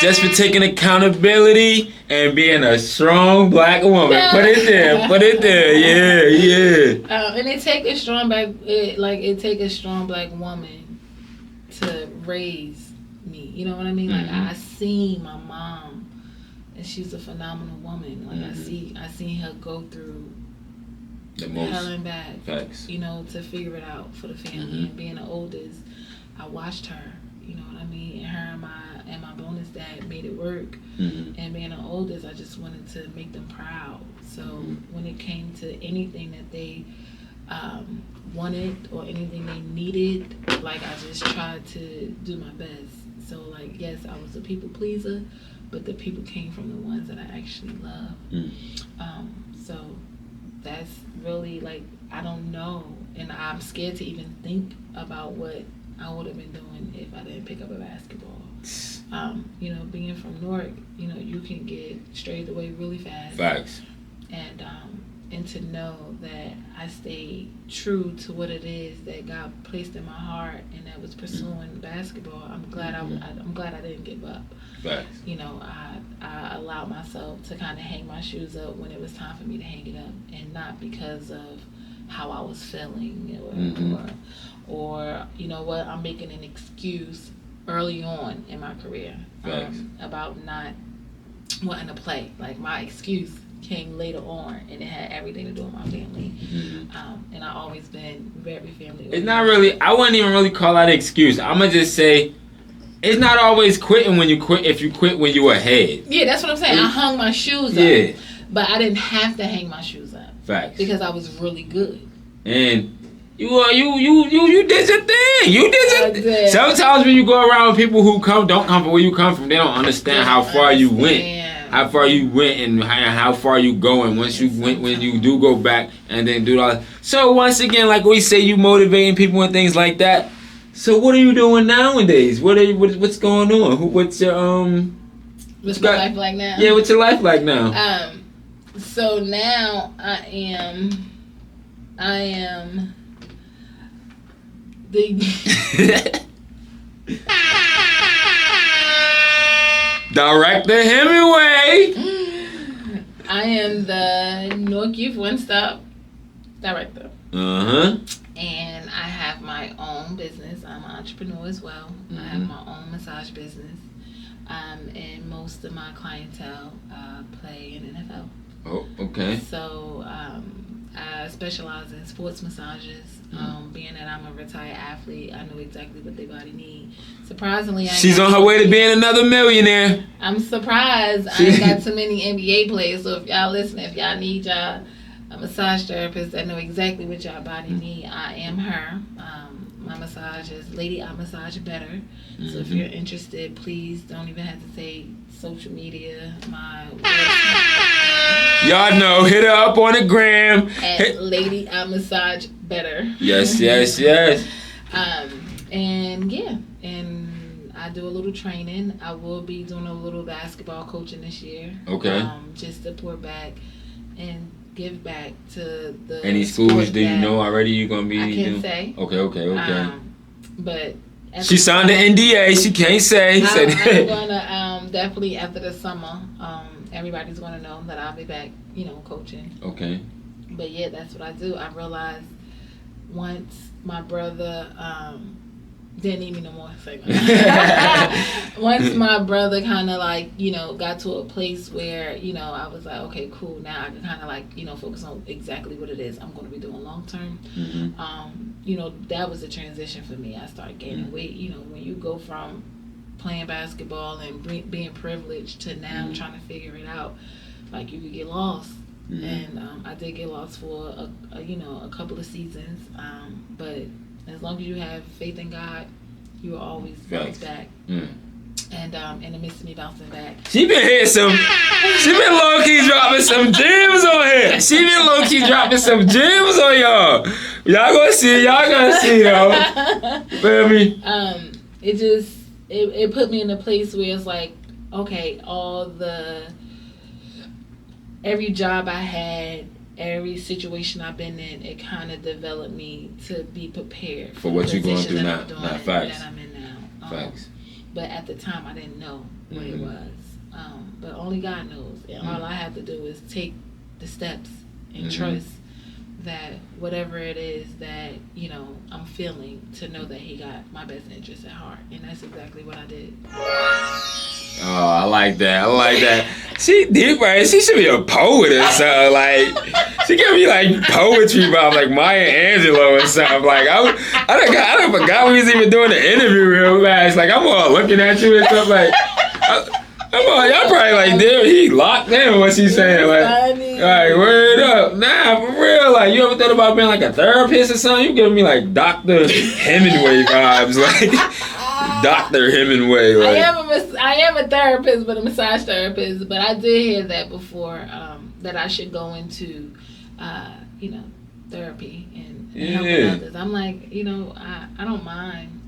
just for taking accountability and being a strong black woman. Put it there. Yeah. And it take a strong black woman to raise me. You know what I mean? Like I seen my mom, and she's a phenomenal woman. Like I seen her go through the most hell and back, facts. To figure it out for the family. And being the oldest, I watched her. You know what I mean? And her and my bonus dad made it work. And being the oldest, I just wanted to make them proud. So when it came to anything that they wanted or anything they needed, like I just tried to do my best. So like, yes, I was a people pleaser, but the people came from the ones that I actually love. So that's really like, I don't know. And I'm scared to even think about what I would have been doing if I didn't pick up a basketball. Being from Newark, you can get straight away really fast. Facts. And to know that I stayed true to what it is that God placed in my heart, and that was pursuing basketball. I'm glad I didn't give up. Facts. I allowed myself to kind of hang my shoes up when it was time for me to hang it up, and not because of how I was feeling or you know what, I'm making an excuse early on in my career about not wanting to play. Like my excuse came later on, and it had everything to do with my family. And I've always been very family oriented. It's not really, I wouldn't even really call that an excuse. I'm gonna just say it's not always quitting when you quit. If you quit when you ahead. Yeah, that's what I'm saying. I hung my shoes up. But I didn't have to hang my shoes up. Facts. Because I was really good. And you did your thing. You did your thing. Sometimes when you go around with people who don't come from where you come from, they don't understand how far you went. How far you went and how far you going when you do go back and then do all. So once again, like we say, you motivating people and things like that. So what are you doing nowadays? What's going on? What's your What's my life like now? Yeah, what's your life like now? So now I am the Director Hemingway. I am the Newark Youth One Stop Director. And And I have my own business. I'm an entrepreneur as well. I have my own massage business. And most of my clientele play in NFL. Oh, okay. So I specialize in sports massages. Being that I'm a retired athlete, I know exactly what their body needs. Surprisingly, she's on her way to being another millionaire. I'm surprised I ain't got too many NBA players. So if y'all listen, if y'all need y'all a massage therapist that know exactly what y'all body need, I am her. My massage is Lady I Massage Better. So if you're interested, please don't even hesitate. Social media, my website. Y'all know, hit her up on the gram. At Lady I Massage Better. Yes. And yeah, and I do a little training. I will be doing a little basketball coaching this year. Okay. Just to pour back and give back to the any schools do you know already you're gonna be I can't doing? say. Okay. But she signed the NDA. She can't say. I'm gonna definitely after the summer. Everybody's gonna know that I'll be back. Coaching. Okay. But yeah, that's what I do. I realized once my brother didn't need me no more. Once my brother kind of got to a place where I was like, okay, cool. Now I can kind of focus on exactly what it is I'm going to be doing long term. That was a transition for me. I started gaining weight. When you go from playing basketball and being privileged to now trying to figure it out, you could get lost. And I did get lost for a couple of seasons. But as long as you have faith in God, you will always bounce back. And in the midst of me bouncing back, she been low key dropping some gems on here. She been low key dropping some gems on y'all. Y'all gonna see though. Feel me? It put me in a place where it's like, okay, every job I had, every situation I've been in, it kind of developed me to be prepared for what you're going through now. Not facts. That I'm in now. Facts. But at the time, I didn't know what it was. But only God knows. And all I have to do is take the steps and trust that whatever it is that, I'm feeling, to know that He got my best interest at heart. And that's exactly what I did. Oh, I like that. She deep, right? She should be a poet or something. She give me poetry vibes, like Maya Angelou or something. I done forgot we was even doing the interview real fast. I'm all looking at you and stuff y'all probably damn, he locked in what she's saying. Word up. Nah, for real. You ever thought about being a therapist or something? You giving me Dr. Hemingway vibes. Dr. Hemingway. I am a therapist, but a massage therapist. But I did hear that before, that I should go into, therapy and helping others. I'm I don't mind,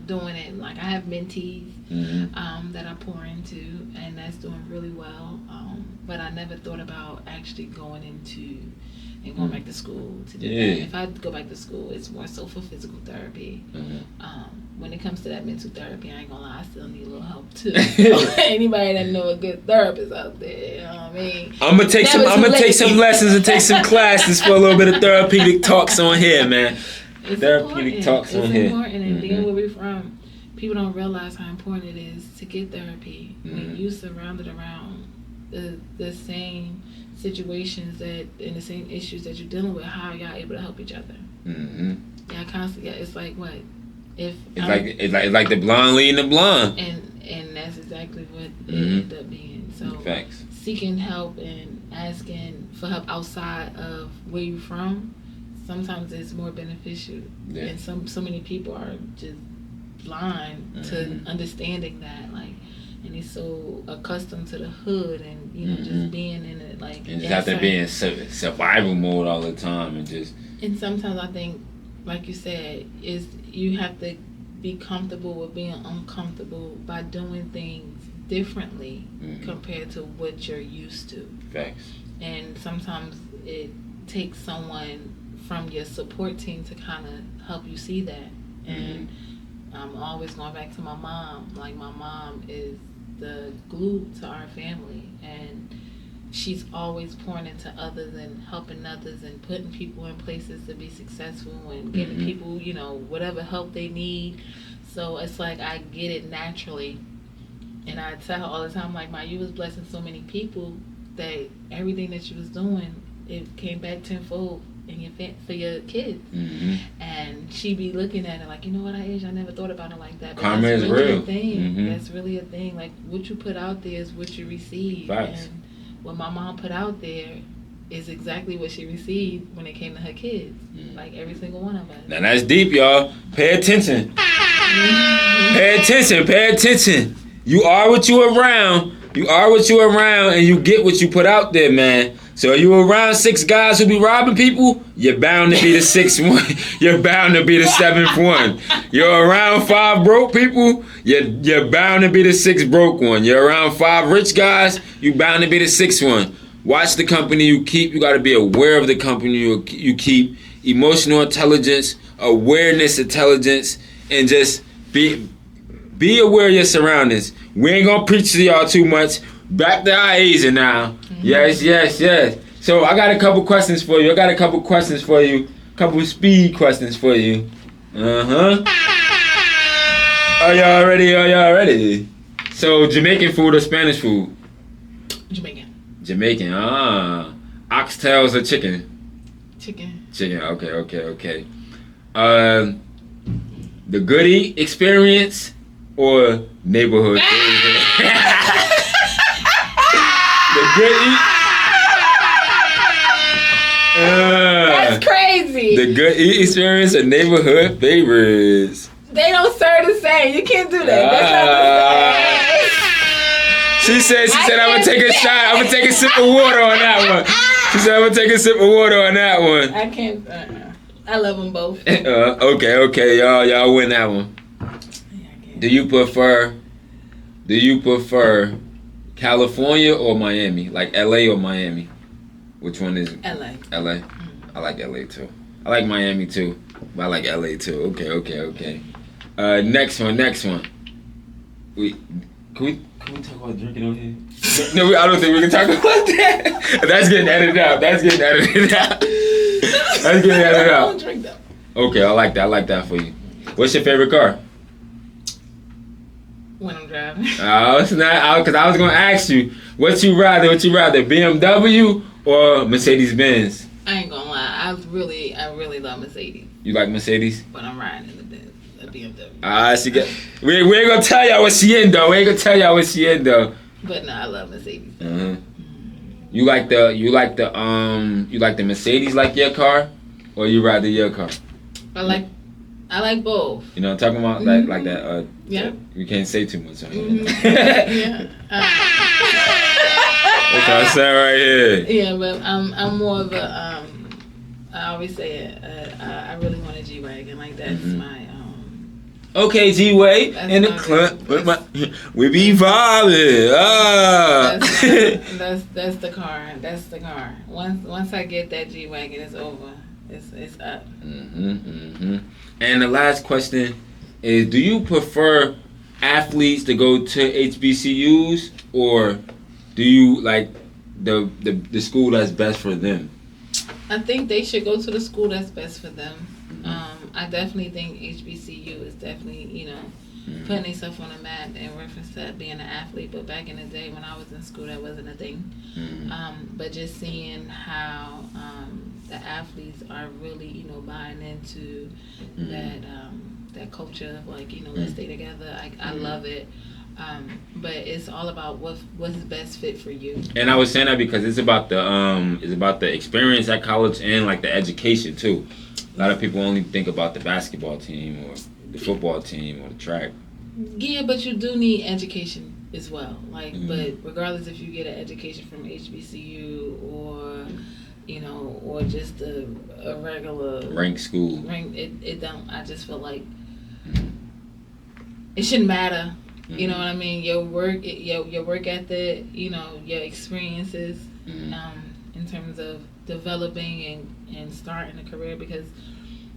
doing it. I have mentees that I pour into, and that's doing really well. But I never thought about actually going into and going back to school to do that. If I go back to school, it's more so for physical therapy. When it comes to that mental therapy, I ain't gonna lie, I still need a little help too. Anybody that know a good therapist out there, you know what I mean? I'm gonna take some lessons and take some classes for a little bit of therapeutic talks on here, man. It's important. It's important, and being where we're from, people don't realize how important it is to get therapy when you surrounded around the same situations and the same issues that you're dealing with. How y'all able to help each other? Y'all constantly. It's like what? It's like the blonde leading the blonde. And that's exactly what it ended up being. So facts. Seeking help and asking for help outside of where you're from, sometimes it's more beneficial. Yeah. And so many people are just blind to understanding that, and he's so accustomed to the hood and just being in it, and just after being in survival mode all the time, and sometimes I think, like you said, is you have to be comfortable with being uncomfortable by doing things differently compared to what you're used to. Facts. And sometimes it takes someone from your support team to kind of help you see that. And I'm always going back to my mom. My mom is the glue to our family, and she's always pouring into others and helping others and putting people in places to be successful and giving people, you know, whatever help they need. So it's like I get it naturally. And I tell her all the time, like, you was blessing so many people that everything that you was doing, it came back tenfold in your for your kids. And she be looking at it like, you know what, I never thought about it like that. But Karma that's is really real. a thing. That's really a thing. Like, what you put out there is what you receive. Facts. And what my mom put out there is exactly what she received when it came to her kids. Like every single one of us. Now that's deep, y'all. Pay attention. Pay attention. Pay attention. You are what you around. You are what you around, and you get what you put out there, man. So you around 6 guys who be robbing people, you're bound to be the 6th one. You're bound to be the 7th one. You're around 5 broke people, you're bound to be the 6th broke one. You're around 5 rich guys, you bound to be the 6th one. Watch the company you keep. You got to be aware of the company you keep. Emotional intelligence, awareness intelligence, and just be aware of your surroundings. We ain't gonna preach to y'all too much. Back to Iasia now. Yes. So I got a couple questions for you. Couple speed questions for you. Are y'all ready? So Jamaican food or Spanish food? Jamaican. Oxtails or chicken? Chicken. Okay. The Goodie experience or neighborhood? The Goodie. That's crazy. The Goodie experience or neighborhood favorites? They don't serve the same. You can't do that. That's not the same. She said I'm gonna take a shot. I'm gonna take a sip of water on that one. She said I'm gonna take a sip of water on that one. I can't. I love them both. Okay, y'all win that one. Do you prefer California or Miami? Like LA or Miami? Which one is it? LA. LA. I like LA too. I like Miami too. But I like LA too. Okay. Next one. Can we talk about drinking on here? No, I don't think we can talk about that. That's getting edited out. I don't drink them. Okay, I like that for you. What's your favorite car? When I'm driving. Oh, it's not, because I was going to ask you, what you rather, BMW or Mercedes Benz? I ain't gonna lie, I really love Mercedes. You like Mercedes? But I'm riding in the Benz, a BMW. We ain't going to tell y'all what she in, though. But no, I love Mercedes. You like the Mercedes like your car, or you rather your car? I like both. You know what I'm talking about? Like that. Yeah. You can't say too much on here. Yeah. That's what I said right here. Yeah, but I'm more of a I always say it. I really want a G-Wagon. Like that's my Okay, G-Way in the club. We be vibing. That's the car. Once I get that G-Wagon, it's over. It's up. And the last question is: do you prefer athletes to go to HBCUs, or do you like the school that's best for them? I think they should go to the school that's best for them. I definitely think HBCU is definitely, putting themselves on the map in reference to being an athlete. But back in the day when I was in school, that wasn't a thing. But just seeing how the athletes are really, buying into that culture of like, let's stay together. I love it. But it's all about what's best fit for you. And I was saying that because it's about the experience at college and like the education too. A lot of people only think about the basketball team or the football team or the track. Yeah, but you do need education as well. Like, but regardless if you get an education from HBCU or or just a regular rank school, it don't. I just feel like it shouldn't matter. You know what I mean? Your work ethic, your experiences, in terms of developing and starting a career, because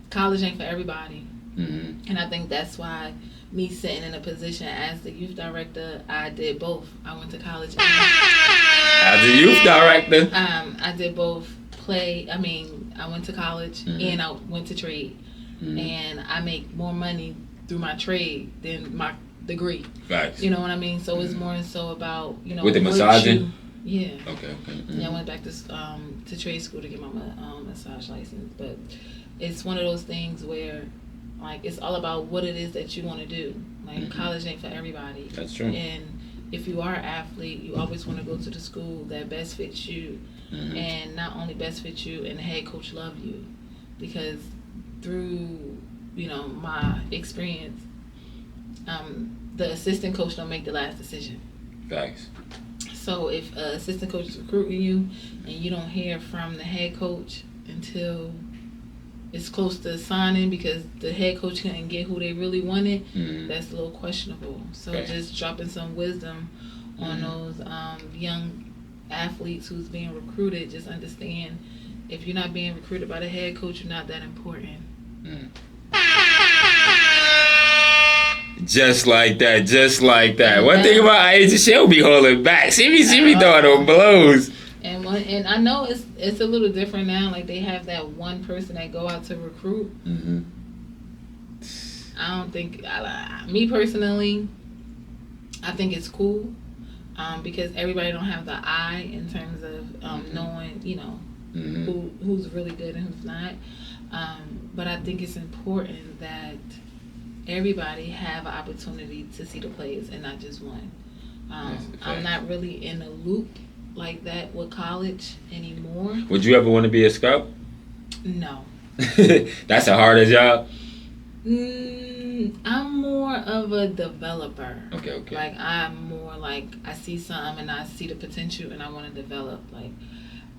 college ain't for everybody. And I think that's why me sitting in a position as the youth director, I did both. I went to college. As a youth director? I did both I went to college and I went to trade. And I make more money through my trade than my degree. Facts. You know what I mean? So it's more so about, with the massaging? Yeah. Okay. Yeah, I went back to trade school to get my massage license. But it's one of those things where, like, it's all about what it is that you want to do. Like, college ain't for everybody. That's true. And if you are an athlete, you always want to go to the school that best fits you. And not only best fits you, and the head coach love you. Because through, my experience, the assistant coach don't make the last decision. Facts. So if an assistant coach is recruiting you and you don't hear from the head coach until it's close to signing because the head coach couldn't get who they really wanted, that's a little questionable. So just dropping some wisdom on those young athletes who's being recruited, just understand if you're not being recruited by the head coach, you're not that important. Just like that. One thing about Iasia, she'll be holding back. She be throwing those blows. And I know it's a little different now. Like, they have that one person that go out to recruit. I don't think, me personally, I think it's cool because everybody don't have the eye in terms of knowing, who's really good and who's not. But I think it's important that everybody have an opportunity to see the players and not just one. I'm not really in a loop like that with college anymore. Would you ever want to be a scout? No. That's a harder job? I'm more of a developer. Okay. Like, I'm more like, I see something and I see the potential and I want to develop. Like,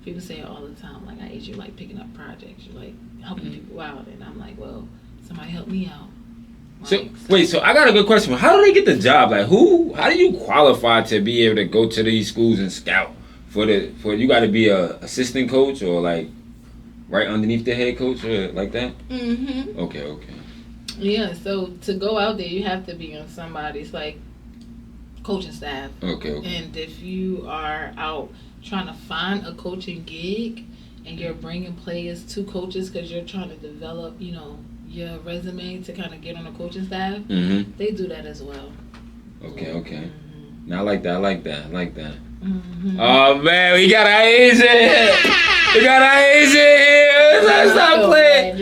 people say it all the time, like, you like picking up projects, you like helping people out. And I'm like, well, somebody help me out. So I got a good question. How do they get the job? Like, how do you qualify to be able to go to these schools and scout? For you got to be a assistant coach or like right underneath the head coach or like that? Okay. Yeah, so to go out there, you have to be on somebody's like coaching staff. Okay. And if you are out trying to find a coaching gig and you're bringing players to coaches because you're trying to develop, your resume to kind of get on a coaching staff, they do that as well. Okay. Now I like that. Oh man, we got Iasia here. Let's stop playing.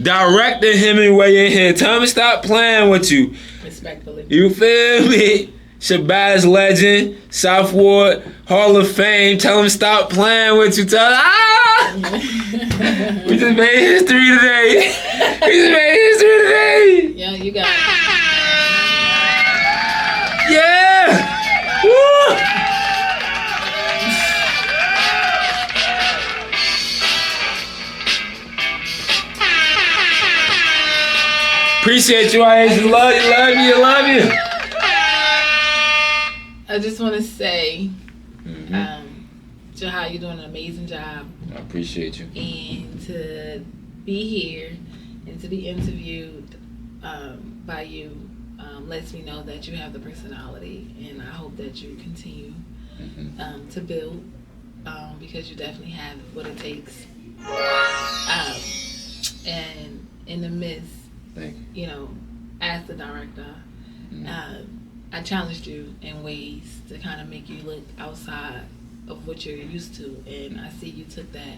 Director Hemingway in here. Tell him to stop playing with you. Respectfully. You feel me? Shabazz legend, South Ward Hall of Fame. Tell him to stop playing with you. We just made history today. Yeah, you got it. Yeah. Woo. Appreciate you, Iasia. Love you. I just want to say, Jahai, you're doing an amazing job. I appreciate you. And to be here and to be interviewed by you lets me know that you have the personality, and I hope that you continue to build because you definitely have what it takes. And in the midst, as the director, I challenged you in ways to kind of make you look outside of what you're used to, and I see you took that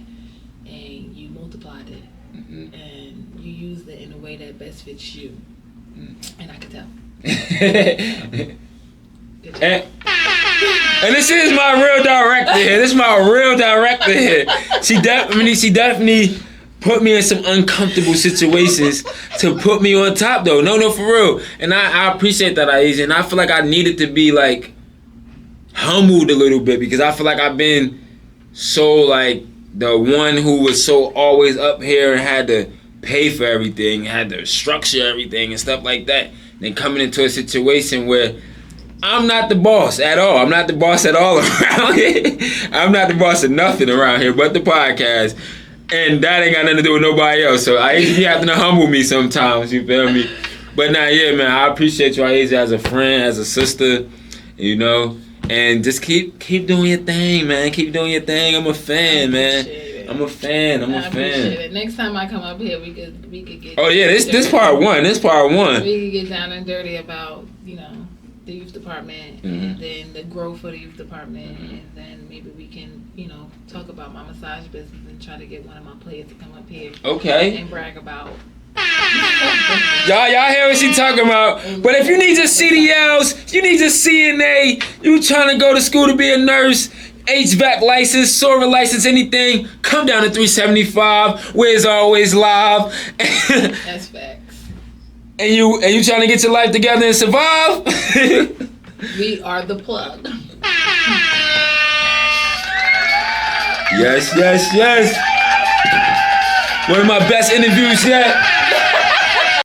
and you multiplied it, and you used it in a way that best fits you, and I could tell. And this is my real director here. She definitely put me in some uncomfortable situations to put me on top, though. No, for real. And I appreciate that, Iasia. And I feel like I needed to be, like, humbled a little bit because I feel like I've been so, like, the one who was so always up here and had to pay for everything, had to structure everything and stuff like that. Then coming into a situation where I'm not the boss at all. I'm not the boss at all around here. I'm not the boss of nothing around here but the podcast. And that ain't got nothing to do with nobody else. So Iasia, you have to humble me sometimes, you feel me? But nah, yeah, man, I appreciate you, Iasia, as a friend, as a sister, you know. And just keep doing your thing, man. Keep doing your thing. I'm a fan, man. I'm a fan. I appreciate it. Next time I come up here, we could get. Oh yeah, this part one. This part one. We could get down and dirty about the youth department, and then the growth of the youth department, and then maybe we can talk about my massage business and try to get one of my players to come up here. Okay. And brag about. Y'all hear what she talking about? But if you need your CDLs, you need your CNA, you trying to go to school to be a nurse, HVAC license, SORA license, anything, come down to 375, where it's always live. That's facts. And you trying to get your life together and survive? We are the plug. Yes. One of my best interviews yet.